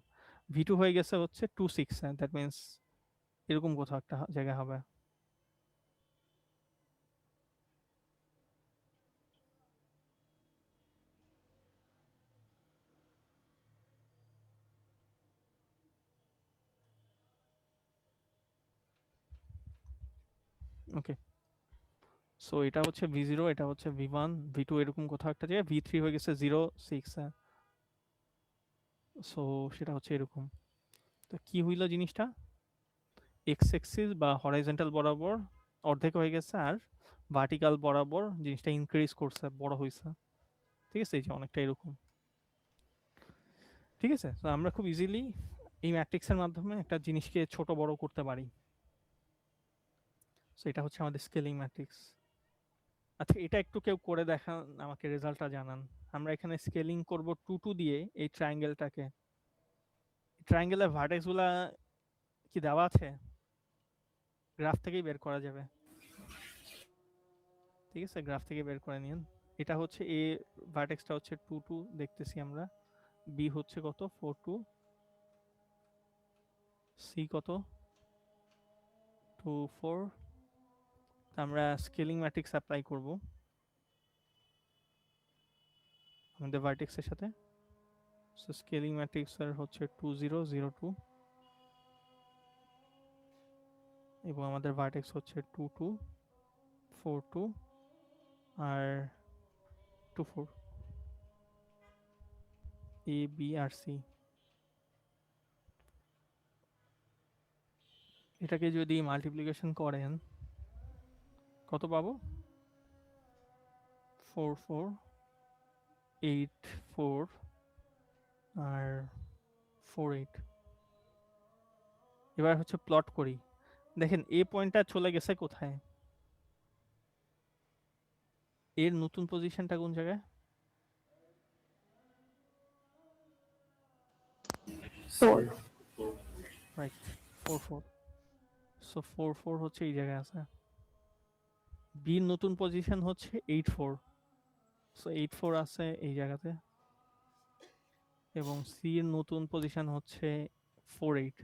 v2 হয়ে গেছে হচ্ছে 2 6, দ্যাট মিন্স এরকম কোথাও একটা জায়গা হবে। ওকে, সো এটা হচ্ছে v0, এটা হচ্ছে v1, v2 এরকম কোথাও একটা জায়গায়, v3 হয়ে গেছে 0 6। হ্যাঁ, সো সেটা হচ্ছে এরকম। তো কি হইলো জিনিসটা, এক্স এক্সিস বা হরাইজন্টাল বরাবর অর্ধেক হয়ে গেছে, আর ভার্টিক্যাল বরাবর জিনিসটা ইনক্রিজ করছে, বড় হয়েছে। ঠিক আছে, এই যে অনেকটা এরকম। ঠিক আছে, তো আমরা খুব ইজিলি এই ম্যাট্রিক্সের মাধ্যমে একটা জিনিসকে ছোট বড় করতে পারি। সো এটা হচ্ছে আমাদের স্কেলিং ম্যাট্রিক্স। আচ্ছা, এটা একটু কেউ করে দেখান, আমাকে রেজাল্টটা জানান। আমরা এখানে স্কেলিং করব 2 2 দিয়ে এই ট্রায়াঙ্গেলটাকে। ট্রায়াঙ্গেলের ভার্টেক্সগুলা কি দেওয়া আছে? গ্রাফ থেকেই বের করা যাবে। ঠিক আছে, গ্রাফ থেকে বের করে নিন। এটা হচ্ছে এ ভার্টেক্সটা হচ্ছে 2 2 দেখতেছি আমরা, বি হচ্ছে কত 4 2, সি কত 2 4। আমরা স্কেলিং ম্যাট্রিক্স অ্যাপ্লাই করব আমাদের ভার্টেক্সের সাথে। সো স্কেলিং ম্যাট্রিক্স এর হচ্ছে 2 0 0 2, এবং আমাদের ভার্টেক্স হচ্ছে 2 2 4 2 আর 2 4, এ বি আর সি। এটাকে যদি মাল্টিপ্লিকেশন করেন কত পাবো? 4 4 8 4 আর 4 8। এবার হচ্ছে প্লট করি। দেখেন এ পয়েন্টটা চলে গেছে কোথায়, এর নতুন পজিশনটা কোন জায়গায়? রাইট, 4 4। সো 4 4 হচ্ছে এই জায়গায় আছে। বি নতুন পজিশন হচ্ছে 8 4। সো 8 4 আছে এই জায়গাতে, এবং সি এর নতুন পজিশন হচ্ছে 4 8।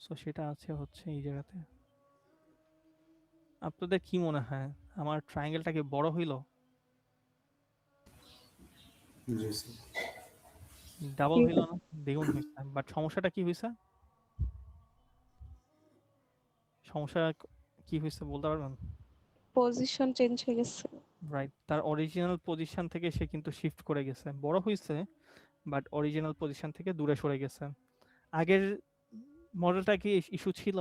সো সেটা আছে হচ্ছে এই জায়গাতে। আপনাদের কি মনে হয়, আমার ট্রায়াঙ্গেলটাকে বড় হইলো? জি স্যার। ডাবল হইলো না, দ্বিগুণ হইছে। বাট সমস্যাটা কি হইছে? সমস্যা কি হইছে বলতে পারবেন? পজিশন চেঞ্জ হয়ে গেছে। রাইট, তার অরিজিনাল পজিশন থেকে সে কিন্তু শিফট করে গেছে, বড় হইছে বাট অরিজিনাল পজিশন থেকে দূরে সরে গেছে। আগের মডেলটা কি ইস্যু ছিল?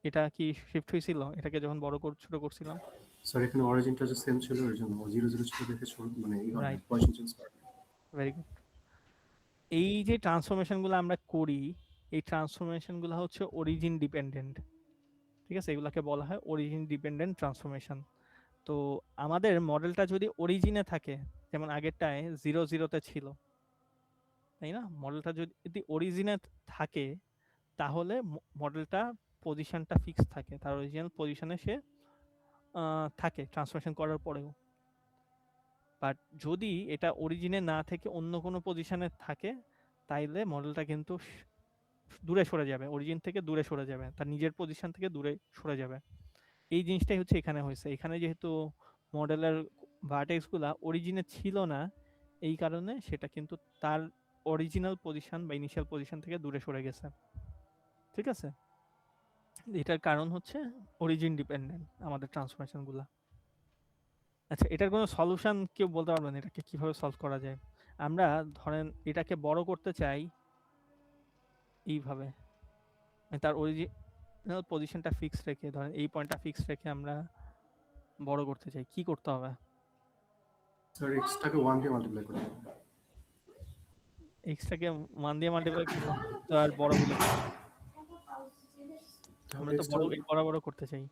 এটা কি শিফট হয়েছিল এটাকে যখন বড় ছোট করছিলাম? স্যার এখানে অরিজিনটা যে সেম ছিল এর জন্য 0 0 ছিল দেখে মানে এই রাইট, পজিশন চেঞ্জ করে। Very good. এই যে ট্রান্সফরমেশনগুলো আমরা করি, এই ট্রান্সফরমেশনগুলো হচ্ছে অরিজিন ডিপেন্ডেন্ট। ঠিক আছে, এগুলাকে বলা হয় অরিজিন ডিপেন্ডেন্ট ট্রান্সফরমেশন। তো আমাদের মডেলটা যদি অরিজিনে থাকে, যেমন আগেরটায় 0 0-তে ছিল, তাই না? মডেলটা যদি অরিজিনে থাকে তাহলে মডেলটা পজিশনটা ফিক্স থাকে, তার অরিজিনাল পজিশনে সে থাকে ট্রান্সফরমেশন করার পরেও। বাট যদি এটা অরিজিনে না থেকে অন্য কোনো পজিশনে থাকে, তাইলে মডেলটা কিন্তু দূরে সরে যাবে, অরিজিন থেকে দূরে সরে যাবে, তার নিজের পজিশন থেকে দূরে সরে যাবে। এই জিনিসটাই হচ্ছে এখানে হয়েছে। এখানে যেহেতু মডেলের ভার্টেক্সগুলা অরিজিনে ছিল না, এই কারণে সেটা কিন্তু তার অরিজিনাল পজিশন বা ইনিশিয়াল পজিশন থেকে দূরে সরে গেছে। ঠিক আছে, এটার কারণ হচ্ছে অরিজিন ডিপেন্ডেন্ট আমাদের ট্রান্সফরমেশনগুলা। আচ্ছা, এটার কোনো সলিউশন কেউ বলতে পারবেন এটাকে কিভাবে সলভ করা যায়? আমরা ধরেন এটাকে বড় করতে চাই এইভাবে, তার অরিজিনাল পজিশনটা ফিক্স রেখে, ধরেন এই পয়েন্টটা ফিক্স রেখে আমরা বড় করতে চাই, কি করতে হবে? স্যার এক্সটাকে 1 দিয়ে মাল্টিপ্লাই করতে হবে। এক্সটাকে 1 দিয়ে মাল্টিপ্লাই করব তো আর বড় হলো না। আমরা তো বড় করতে চাই,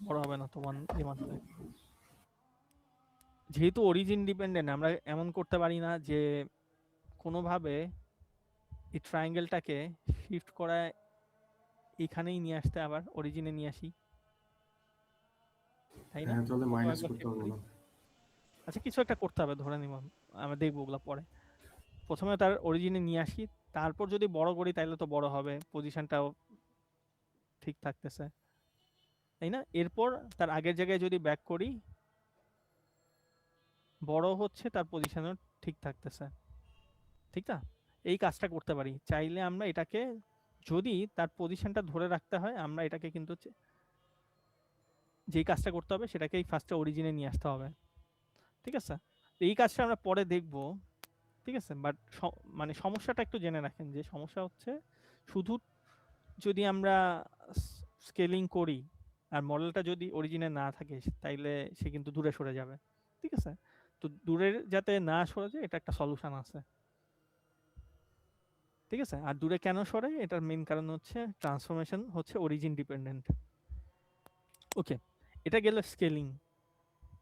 বড় হবে না তো 1 দিয়ে মাল্টিপ্লাই। যেহেতু অরিজিন ডিপেন্ডেন্ট, আমরা এমন করতে পারি না যে কোনোভাবে এই ট্রায়াঙ্গেলটাকে শিফট করা এখানেই নিয়ে আসতে, আবার অরিজিনে নিয়ে আসি, তাই না? হ্যাঁ তাহলে মাইনাস একবার করতে shift হবে করি। না। আচ্ছা, কিছু একটা করতে হবে, ধরে নিব, আমরা দেখবো ওগুলা পরে। প্রথমে তার অরিজিনে নিয়ে আসি, তারপর যদি বড় করি তাহলে তো বড় হবে, পজিশনটাও ঠিক থাকতেছে, তাই না? এরপর তার আগের জায়গায় যদি ব্যাক করি, বড় হচ্ছে, তার পজিশনও ঠিক থাকতেছে, ঠিক না? এই কাজটা করতে পারি। চাইলে আমরা এটাকে, যদি তার পজিশনটা ধরে রাখতে হয়, আমরা এটাকে কিন্তু যেই কাজটা করতে হবে সেটাকেই ফার্স্টে অরিজিনে নিয়ে আসতে হবে, ঠিক আছে? তো এই কাজটা আমরা পরে দেখব, ঠিক আছে? বাট মানে সমস্যাটা একটু জেনে রাখেন যে সমস্যা হচ্ছে শুধু যদি আমরা স্কেলিং করি আর মডেলটা যদি অরিজিনে না থাকে তাইলে সে কিন্তু দূরে সরে যাবে, ঠিক আছে? তো দূরের যাতে না সরে যায় এটা একটা সলিউশন আছে, ঠিক আছে? আর দূরে কেন সরে এটার মেইন কারণ হচ্ছে ট্রান্সফরমেশন হচ্ছে অরিজিন ডিপেন্ডেন্ট। ওকে, এটা গেল স্কেলিং।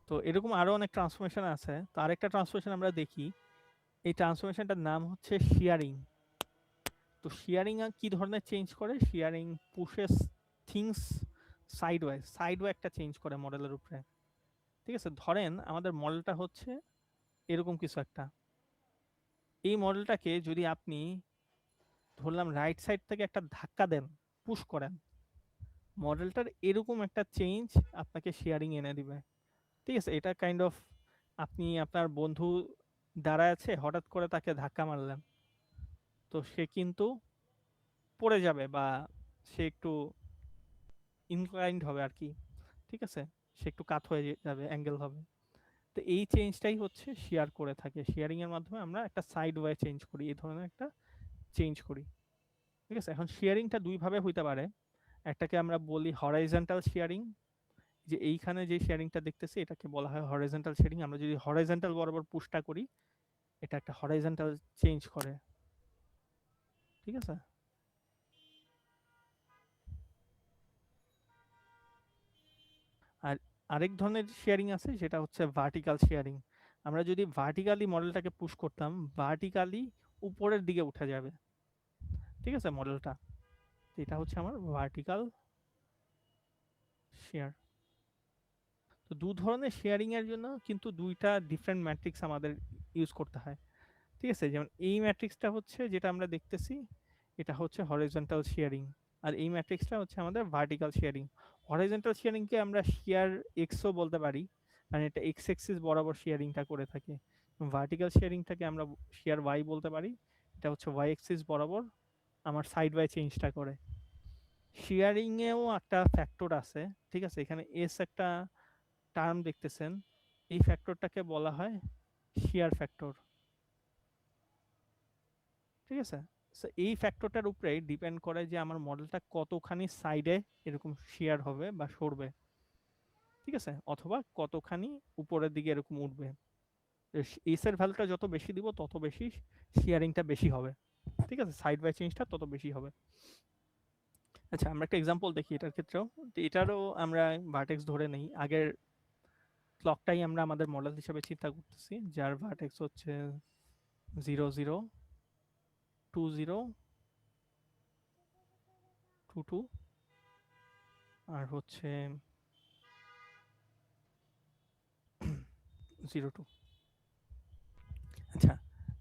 তো এরকম আরো অনেক ট্রান্সফরমেশন আছে। তো আরেকটা ট্রান্সফরমেশন আমরা দেখি, এই ট্রান্সফরমেশনটার নাম হচ্ছে শিয়ারিং। তো শিয়ারিং কি ধরনের চেঞ্জ করে? শিয়ারিং পুশেস থিংস সাইড ওয়াইজ একটা চেঞ্জ করে মডেলের উপরে, ঠিক আছে? ধরেন আমাদের মডেলটা হচ্ছে এরকম কিছু একটা, এই মডেলটাকে যদি আপনি ধরলাম রাইট সাইড থেকে একটা ধাক্কা দেন, পুশ করেন, মডেলটার এরকম একটা চেঞ্জ আপনাকে শেয়ারিং এনে দিবে, ঠিক আছে? এটা কাইন্ড অফ আপনি আপনার বন্ধু দাঁড়ায় আছে, হঠাৎ করে তাকে ধাক্কা মারলেন, তো সে কিন্তু পড়ে যাবে বা সে একটু ইনক্লাইন্ড হবে আর কি, ঠিক আছে? সে একটু কাত হয়ে যাবে, অ্যাঙ্গেল হবে। তো এই চেঞ্জটাই হচ্ছে শেয়ার করে থাকে, শেয়ারিং এর মাধ্যমে আমরা একটা সাইড ওয়ে চেঞ্জ করি, এই ধরনের একটা চেঞ্জ করি, ঠিক আছে? এখন শেয়ারিংটা দুই ভাবে হইতে পারে, একটাকে আমরা বলি হরাইজন্টাল শেয়ারিং, যে এইখানে যে শেয়ারিংটা দেখতেছি এটাকে বলা হয় হরাইজন্টাল শেয়ারিং। আমরা যদি হরাইজন্টাল বরাবর পুশটা করি এটা একটা হরাইজন্টাল চেঞ্জ করে, ঠিক আছে? আর আরেক ধরনের শেয়ারিং আছে যেটা হচ্ছে ভার্টিক্যাল শেয়ারিং। আমরা যদি ভার্টিক্যালি মডেলটাকে পুশ করতাম, ভার্টিক্যালি উপরের দিকে উঠে যাবে, ঠিক আছে মডেলটা। এটা হচ্ছে আমার ভার্টিক্যাল শেয়ার। তো দু ধরনের শেয়ারিং এর জন্য কিন্তু দুইটা ডিফারেন্ট ম্যাট্রিক্স আমাদের ইউজ করতে হয়, ঠিক আছে? যেমন এই ম্যাট্রিক্সটা হচ্ছে যেটা আমরা দেখতেছি এটা হচ্ছে হরিজন্টাল শেয়ারিং, আর এই ম্যাট্রিক্সটা হচ্ছে আমাদের ভার্টিক্যাল শেয়ারিং। হরিজন্টাল শেয়ারিংকে আমরা শেয়ার এক্সও বলতে পারি, মানে এটা এক্স এক্সিস বরাবর শেয়ারিংটা করে থাকে। ভার্টিক্যাল শেয়ারিংটাকে আমরা শেয়ার ওয়াই বলতে পারি, এটা হচ্ছে ওয়াই এক্সিস বরাবর আমার সাইড বাই চেঞ্জটা করে। শেয়ারিং এও একটা ফ্যাক্টর আছে, ঠিক আছে? এখানে এস একটা টার্ম দেখতেছেন, এই ফ্যাক্টরটাকে বলা হয় শেয়ার ফ্যাক্টর, ঠিক আছে? সো এই ফ্যাক্টরটার উপরে ডিপেন্ড করে যে আমার মডেলটা কতখানি সাইডে এরকম শেয়ার হবে বা সরবে, ঠিক আছে? অথবা কতখানি উপরের দিকে এরকম উঠবে। এস এর ভ্যালুটা যত বেশি দিব তত বেশি শেয়ারিংটা বেশি হবে, ঠিক আছে? সাইড বাই চেঞ্জটা তত বেশি হবে। আচ্ছা, আমরা একটা এক্সাম্পল দেখি এটার ক্ষেত্রেও। তো এটারও আমরা ভার্টেক্স ধরে নেই, আগের ক্লকটাই আমরা আমাদের মডেল হিসেবে চিন্তা করতেছি, যার ভার্টেক্স হচ্ছে 0 0 2 0 2 2 আর হচ্ছে 0 2। আচ্ছা,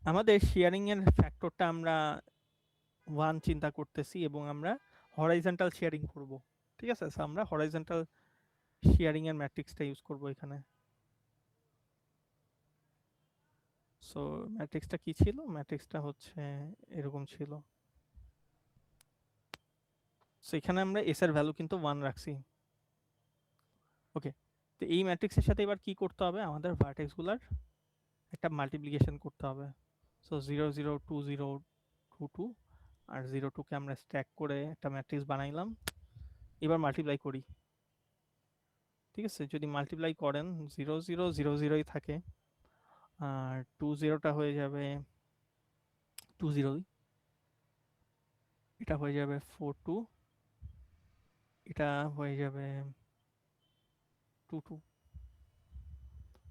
আমাদের শেয়ারিং এর ফ্যাক্টরটা আমরা 1 চিন্তা করতেছি এবং আমরা হরাইজন্টাল শেয়ারিং করব, ঠিক আছে? সো আমরা হরাইজন্টাল শেয়ারিং এর ম্যাট্রিক্সটা ইউজ করব এখানে। সো ম্যাট্রিক্সটা কি ছিল? ম্যাট্রিক্সটা হচ্ছে এরকম ছিল। সো এখানে আমরা এস এর ভ্যালু কিন্তু 1 রাখছি, ওকে? তো এই ম্যাট্রিক্সের সাথে এবার কি করতে হবে? আমাদের ভার্টেক্সগুলোর একটা মাল্টিপ্লিকেশন করতে হবে। সো 0 0 2 0 2 2 আর 0 2 কে আমরা স্ট্যাক করে একটা ম্যাট্রিক্স বানাইলাম। এবার মাল্টিপ্লাই করি, ঠিক আছে? যদি মাল্টিপ্লাই করেন 0 0 0 0ই থাকে, আর 2 0টা হয়ে যাবে 2 0ই, এটা হয়ে যাবে 4 2, এটা হয়ে যাবে 2 2,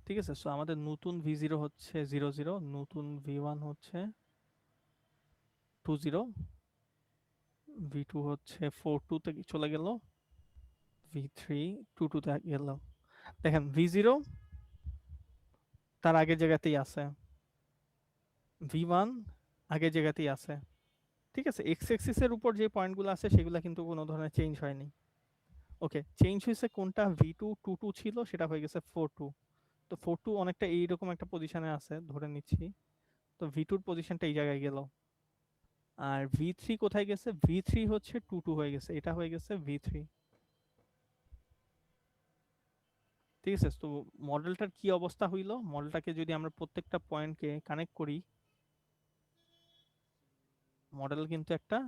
ঠিক আছে? সো আমাদের নতুন v0 হচ্ছে 0 0, নতুন v1 হচ্ছে 2 0, v2 হচ্ছে 4 2 তে চলে গেল, v3 2 2 তে গেল। দেখেন v0 তার আগের জায়গাতেই আছে, v1 আগের জায়গাতেই আছে, ঠিক আছে? এক্স এক্সিস এর উপর যে পয়েন্টগুলো আছে সেগুলো কিন্তু কোনো ধরনের চেঞ্জ হয়নি, ওকে? চেঞ্জ হয়েছে কোনটা? v2 2 2 ছিল সেটা হয়ে গেছে 4 2। তো 4 2 অনেকটা এইরকম একটা পজিশনে আছে ধরে নিচ্ছি, তো v2 এর পজিশনটা এই জায়গায় গেল। আর v3 কোথায় গেছে? v3 হচ্ছে 2 2 হয়ে গেছে, এটা হয়ে গেছে v3, ঠিক আছে? তো মডেলটার কি অবস্থা হইল, মডেলটাকে যদি আমরা প্রত্যেকটা পয়েন্টকে কানেক্ট করি, মডেল কিন্তু একটা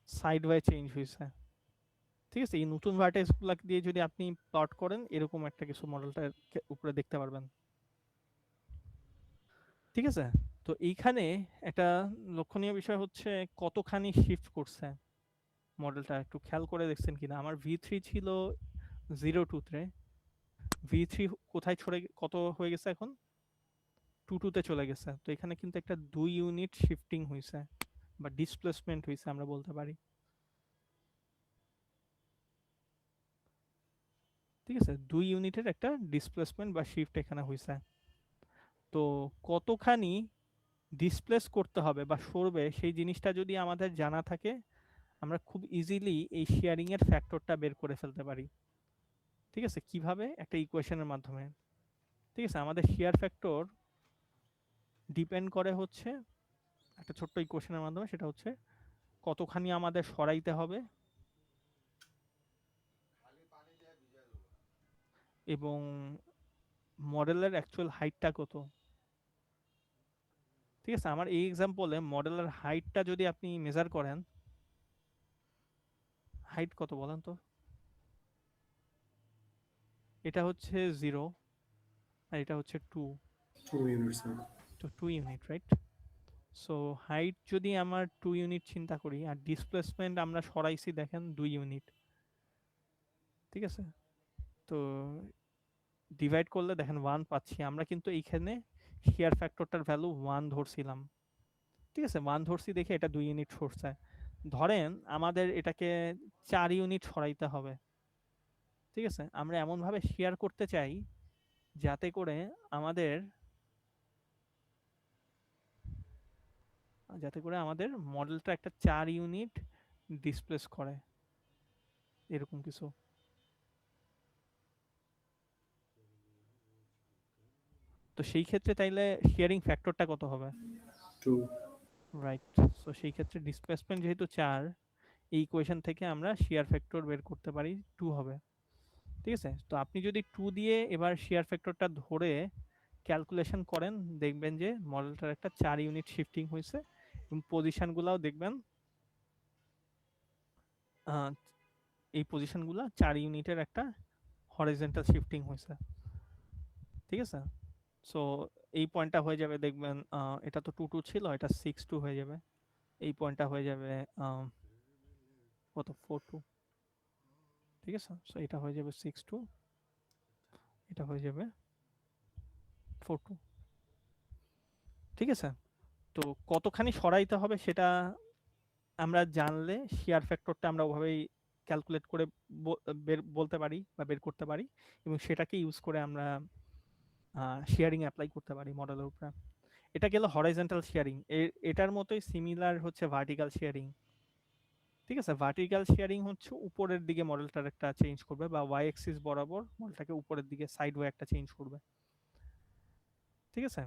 সাইড ওয়াই চেঞ্জ হয়েছে। ঠিক আছে, এই নতুন ভার্টেক্স গুলা দিয়ে যদি আপনি প্লট করেন এরকম একটা কিছু মডেলটার উপরে দেখতে পারবেন। ঠিক আছে, তো এইখানে একটা লক্ষণীয় বিষয় হচ্ছে কতখানি শিফট করছে মডেলটা, একটু খেয়াল করে দেখছেন কিনা। আমার V3 ছিল 0-2 তে, V3 কোথায় কত হয়ে গেছে এখন 2-2 তে চলে গেছে। তো এখানে কিন্তু একটা 2 ইউনিট শিফটিং হয়েছে বা ডিসপ্লেসমেন্ট হয়েছে আমরা বলতে পারি। ঠিক আছে, 2 ইউনিটের একটা ডিসপ্লেসমেন্ট বা শিফট এখানে হয়েছে। তো কতখানি ডিসপ্লেস করতে হবে বা সরবে সেই জিনিসটা যদি আমাদের জানা থাকে, আমরা খুব ইজিলি এই শেয়ারিং এর ফ্যাক্টরটা বের করে ফেলতে পারি। ঠিক আছে, কিভাবে? একটা ইকুয়েশনের মাধ্যমে। ঠিক আছে, আমাদের শেয়ার ফ্যাক্টর ডিপেন্ড করে হচ্ছে একটা ছোট্ট ইকুয়েশনের মাধ্যমে, সেটা হচ্ছে কতখানি আমাদের সরাইতে হবে এবং মডেলের অ্যাকচুয়াল হাইটটা কত। ঠিক আছে, আমার এই এক্সাম্পলে মডেলের হাইটটা যদি আপনি মেজার করেন, হাইট কত বলেন তো? এটা হচ্ছে 0 আর এটা হচ্ছে 2, 2 ইউনিট স্যার। তো 2 ইউনিট, রাইট? সো হাইট যদি আমার 2 ইউনিট চিন্তা করি, আর ডিসপ্লেসমেন্ট আমরা সরাইছি দেখেন 2 ইউনিট। ঠিক আছে, তো ডিভাইড করলে দেখেন 1 পাচ্ছি আমরা, কিন্তু এইখানে শেয়ার ফ্যাক্টরটার ভ্যালু 1 ধরছিলাম। ঠিক আছে, 1 ধরছি দেখে এটা 2 ইউনিট সরছে। ধরেন আমাদের এটাকে 4 ইউনিট সরাইতে হবে। ঠিক আছে, আমরা এমনভাবে শেয়ার করতে চাই যাতে করে আমাদের মডেলটা একটা 4 ইউনিট ডিসপ্লেস করে, এরকম কিছু। তো সেই ক্ষেত্রে তাইলে শেয়ারিং ফ্যাক্টরটা কত হবে? 2। রাইট, সো সেই ক্ষেত্রে ডিসপ্লেসমেন্ট যেহেতু 4, এই ইকুয়েশন থেকে আমরা শেয়ার ফ্যাক্টর বের করতে পারি 2 হবে। ঠিক আছে, তো আপনি যদি 2 দিয়ে এবার শেয়ার ফ্যাক্টরটা ধরে ক্যালকুলেশন করেন, দেখবেন যে মডেলটার একটা 4 ইউনিট শিফটিং হয়েছে এবং পজিশনগুলোও দেখবেন এই পজিশনগুলো 4 ইউনিটের একটা হরিজন্টাল শিফটিং হয়েছে। ঠিক আছে, সো এই পয়েন্টটা হয়ে যাবে দেখবেন, এটা তো 2-2 ছিল, এটা 6-2 হয়ে যাবে। এই পয়েন্টটা হয়ে যাবে কত 4-2। ঠিক আছে, সো এটা হয়ে যাবে 6-2, এটা হয়ে যাবে 4-2। ঠিক আছে, তো কতখানি সরাইতে হবে সেটা আমরা জানলে শেয়ার ফ্যাক্টরটা আমরা ওভাবেই ক্যালকুলেট করে বলতে পারি বা বের করতে পারি, এবং সেটাকে ইউজ করে আমরা শেয়ারিং অ্যাপ্লাই করতে পারি মডেলের উপরে। এটা গেল হরাইজন্টাল শেয়ারিং। এটার মতোই সিমিলার হচ্ছে ভার্টিক্যাল শেয়ারিং। ঠিক আছে, ভার্টিক্যাল শেয়ারিং হচ্ছে উপরের দিকে মডেলটার একটা চেঞ্জ করবে, বা ওয়াই অ্যাক্সিস বরাবর মডেলটাকে উপরের দিকে সাইড ওয়ে একটা চেঞ্জ করবে। ঠিক আছে,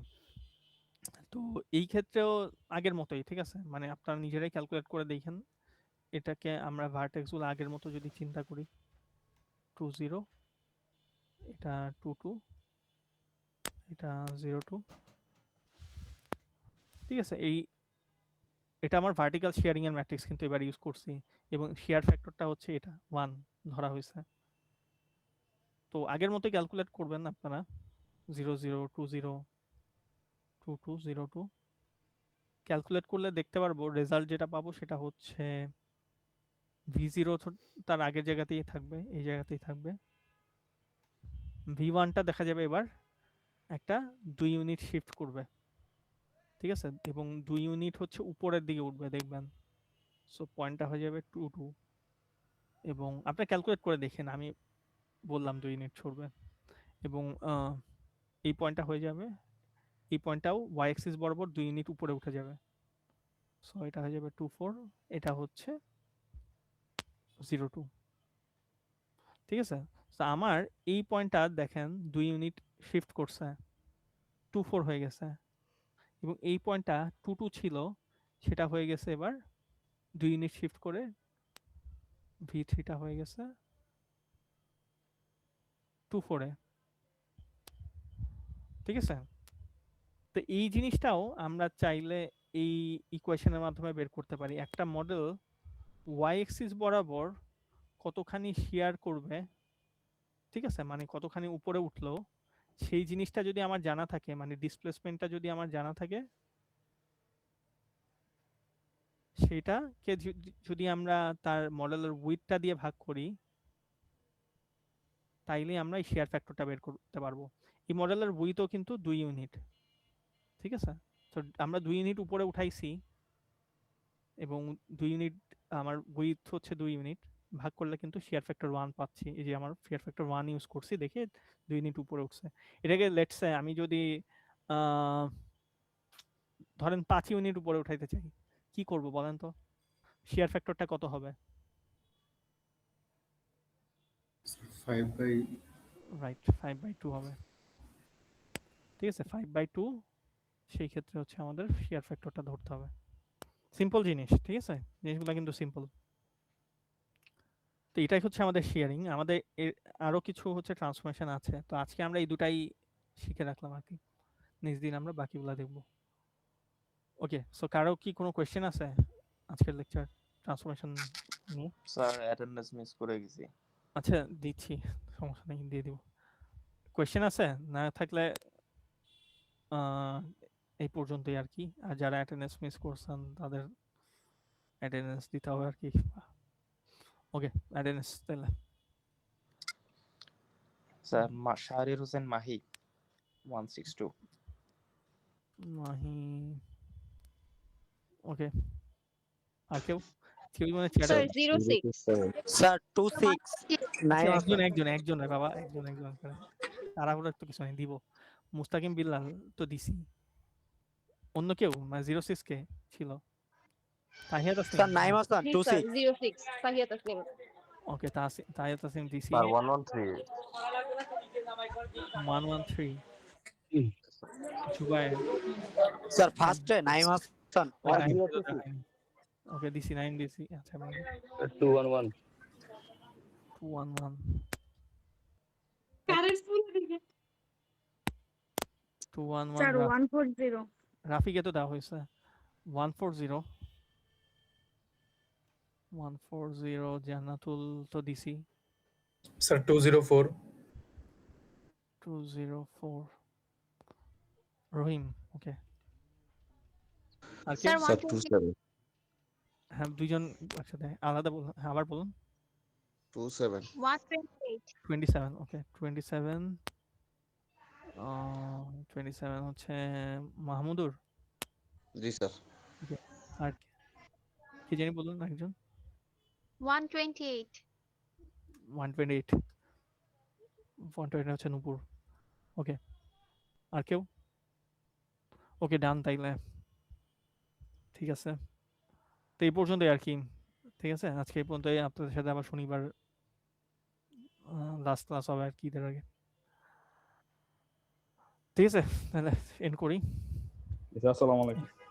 তো এই ক্ষেত্রেও আগের মতোই। ঠিক আছে, মানে আপনারা নিজেরাই ক্যালকুলেট করে দেখেন। এটাকে আমরা ভার্টেক্স গুলো আগের মতো যদি চিন্তা করি, 2-0, এটা 2-2, এটা 0-2। ঠিক আছে, এটা আমার ভার্টিক্যাল শেয়ারিং এর ম্যাট্রিক্স কিন্তু এবার ইউজ করছি, এবং শেয়ার ফ্যাক্টরটা হচ্ছে এটা 1 ধরা হয়েছে। তো আগের মতো ক্যালকুলেট করবেন আপনারা, 0-0, 2-0, 2-2, 0-2 ক্যালকুলেট করলে দেখতে পারবো রেজাল্ট যেটা পাবো সেটা হচ্ছে V0 তার আগের জায়গাতেই থাকবে, এই জায়গাতেই থাকবে। V1টা দেখা যাবে এবার একটা 2 ইউনিট শিফট করবে। ঠিক আছে, এবং 2 ইউনিট হচ্ছে উপরের দিকে উঠবে দেখবেন। সো পয়েন্টটা হয়ে যাবে 2-2, এবং আপনি ক্যালকুলেট করে দেখেন, আমি বললাম 2 ইউনিট সরবে, এবং এই পয়েন্টটা হয়ে যাবে, এই পয়েন্টটাও ওয়াই অ্যাক্সিস বরাবর 2 ইউনিট উপরে উঠে যাবে। সো এটা হয়ে যাবে 2-4, এটা হচ্ছে 0-2। ঠিক আছে, তো আমার এই পয়েন্টটা দেখেন 2 ইউনিট শিফট করছে, 2-4 হয়ে গেছে, এবং এই পয়েন্টটা 2-2 ছিল, সেটা হয়ে গেছে এবার 2 ইউনিট শিফট করে V3টা হয়ে গেছে 2-4-এ। ঠিক আছে? তো এই জিনিসটাও আমরা চাইলে এই ইকুয়েশনের মাধ্যমে বের করতে পারি। একটা মডেল ওয়াই এক্সিস বরাবর কতখানি শেয়ার করবে, ঠিক আছে, মানে কতখানি উপরে উঠলো, সেই জিনিসটা যদি আমার জানা থাকে, মানে ডিসপ্লেসমেন্টটা যদি আমার জানা থাকে, সেটাকে যদি আমরা তার মডেলের উইথটা দিয়ে ভাগ করি, তাইলে আমরা এই শেয়ার ফ্যাক্টরটা বের করতে পারবো। এই মডেলের উইথও কিন্তু 2 ইউনিট, ঠিক আছে? তো আমরা 2 ইউনিট উপরে উঠাইছি এবং 2 ইউনিট আমার উইথ হচ্ছে 2 ইউনিট, ভাগ করলে কিন্তু শেয়ার ফ্যাক্টর 1 পাচ্ছি। এই যে আমার শেয়ার ফ্যাক্টর 1 ইউজ করছি দেখে 2 ইউনিট উপরে উঠছে। এটাকে লেটস সে আমি যদি ধরেন 5 ইউনিট উপরে উঠাইতে চাই, কি করব বলেন তো? শেয়ার ফ্যাক্টরটা কত হবে? 5/, রাইট, 5/2 হবে, ঠিক আছে? 5/2, সেই ক্ষেত্রে হচ্ছে আমাদের শেয়ার ফ্যাক্টরটা ধরতে হবে। সিম্পল জিনিস, ঠিক আছে? জিনিসগুলো কিন্তু সিম্পল। তো এটাই হচ্ছে আমাদের শেয়ারিং। আমাদের আরো কিছু হচ্ছে ট্রান্সফরমেশন আছে, তো আজকে আমরা এই দুটাই শিখে রাখলাম আর কি। নেক্সট দিন আমরা বাকিগুলো দেখব। ওকে, সো কারো কি কোনো কোয়েশ্চেন আছে আজকের লেকচার ট্রান্সফরমেশন নিয়ে? স্যার অ্যাটেন্ডেন্স মিস করে গেছি। আচ্ছা, দিচ্ছি, সমস্যা নেই, দিয়ে দিব। কোয়েশ্চেন আছে? না থাকলে এই পর্যন্তই আর কি। আর যারা অ্যাটেন্ডেন্স মিস করছেন তাদের অ্যাটেন্ডেন্স দিতে হবে আর কি। ওকে, অ্যাটেন্ডেন্স তাহলে। স্যার শাহরির হোসেন মাহি 162। মাহি, ওকে। আর কেউ কেউ মানে চ্যাটে স্যার 06 স্যার 26 একজন একজন একজন রে বাবা, একজন একজন করে তাড়াহুড়ো তো কিছু নেই, দিব। মুস্তাকিম বিল্লাল তো দিছি। অন্য কেউ মানে 06 কে ছিল? তাহিয়া তাসনিম, স্যার নাইম হাসান 26 06 সাহিয়া তাসনিম। ওকে, তাহিয়া তাসনিম দিছি। স্যার 113। 113 জুবায়ের। স্যার ফার্স্টে নাইম হাসান ওকে, দিছি 9 দিছি। আচ্ছা, 211। 211 স্যার 211 140 রাফিকে তো দেওয়া হয়েছে। 140 জান্নাতুল তো দিছি। স্যার 204 204 রহিম, ওকে। আর কি? Sir sir 127 27। হ্যাঁ, দুইজন একসাথে আলাদা বলুন। হ্যাঁ, আবার বলুন। 27। 128 27, ওকে। 27 27 হচ্ছে মাহমুদুর। জি স্যার। আর কি জানি বলুন একজন। 128 128 হচ্ছে নূপুর, ওকে। আর কেউ? ওকে, ডান তাইলে। ঠিক আছে, তো এই পর্যন্তই আর কি। ঠিক আছে, আজকে এই পর্যন্তই। আপনাদের সাথে আবার শনিবার লাস্ট ক্লাস হবে আর কি, ঈদের আগে। ঠিক আছে, তাহলে এন্ড করি। আসসালামু আলাইকুম।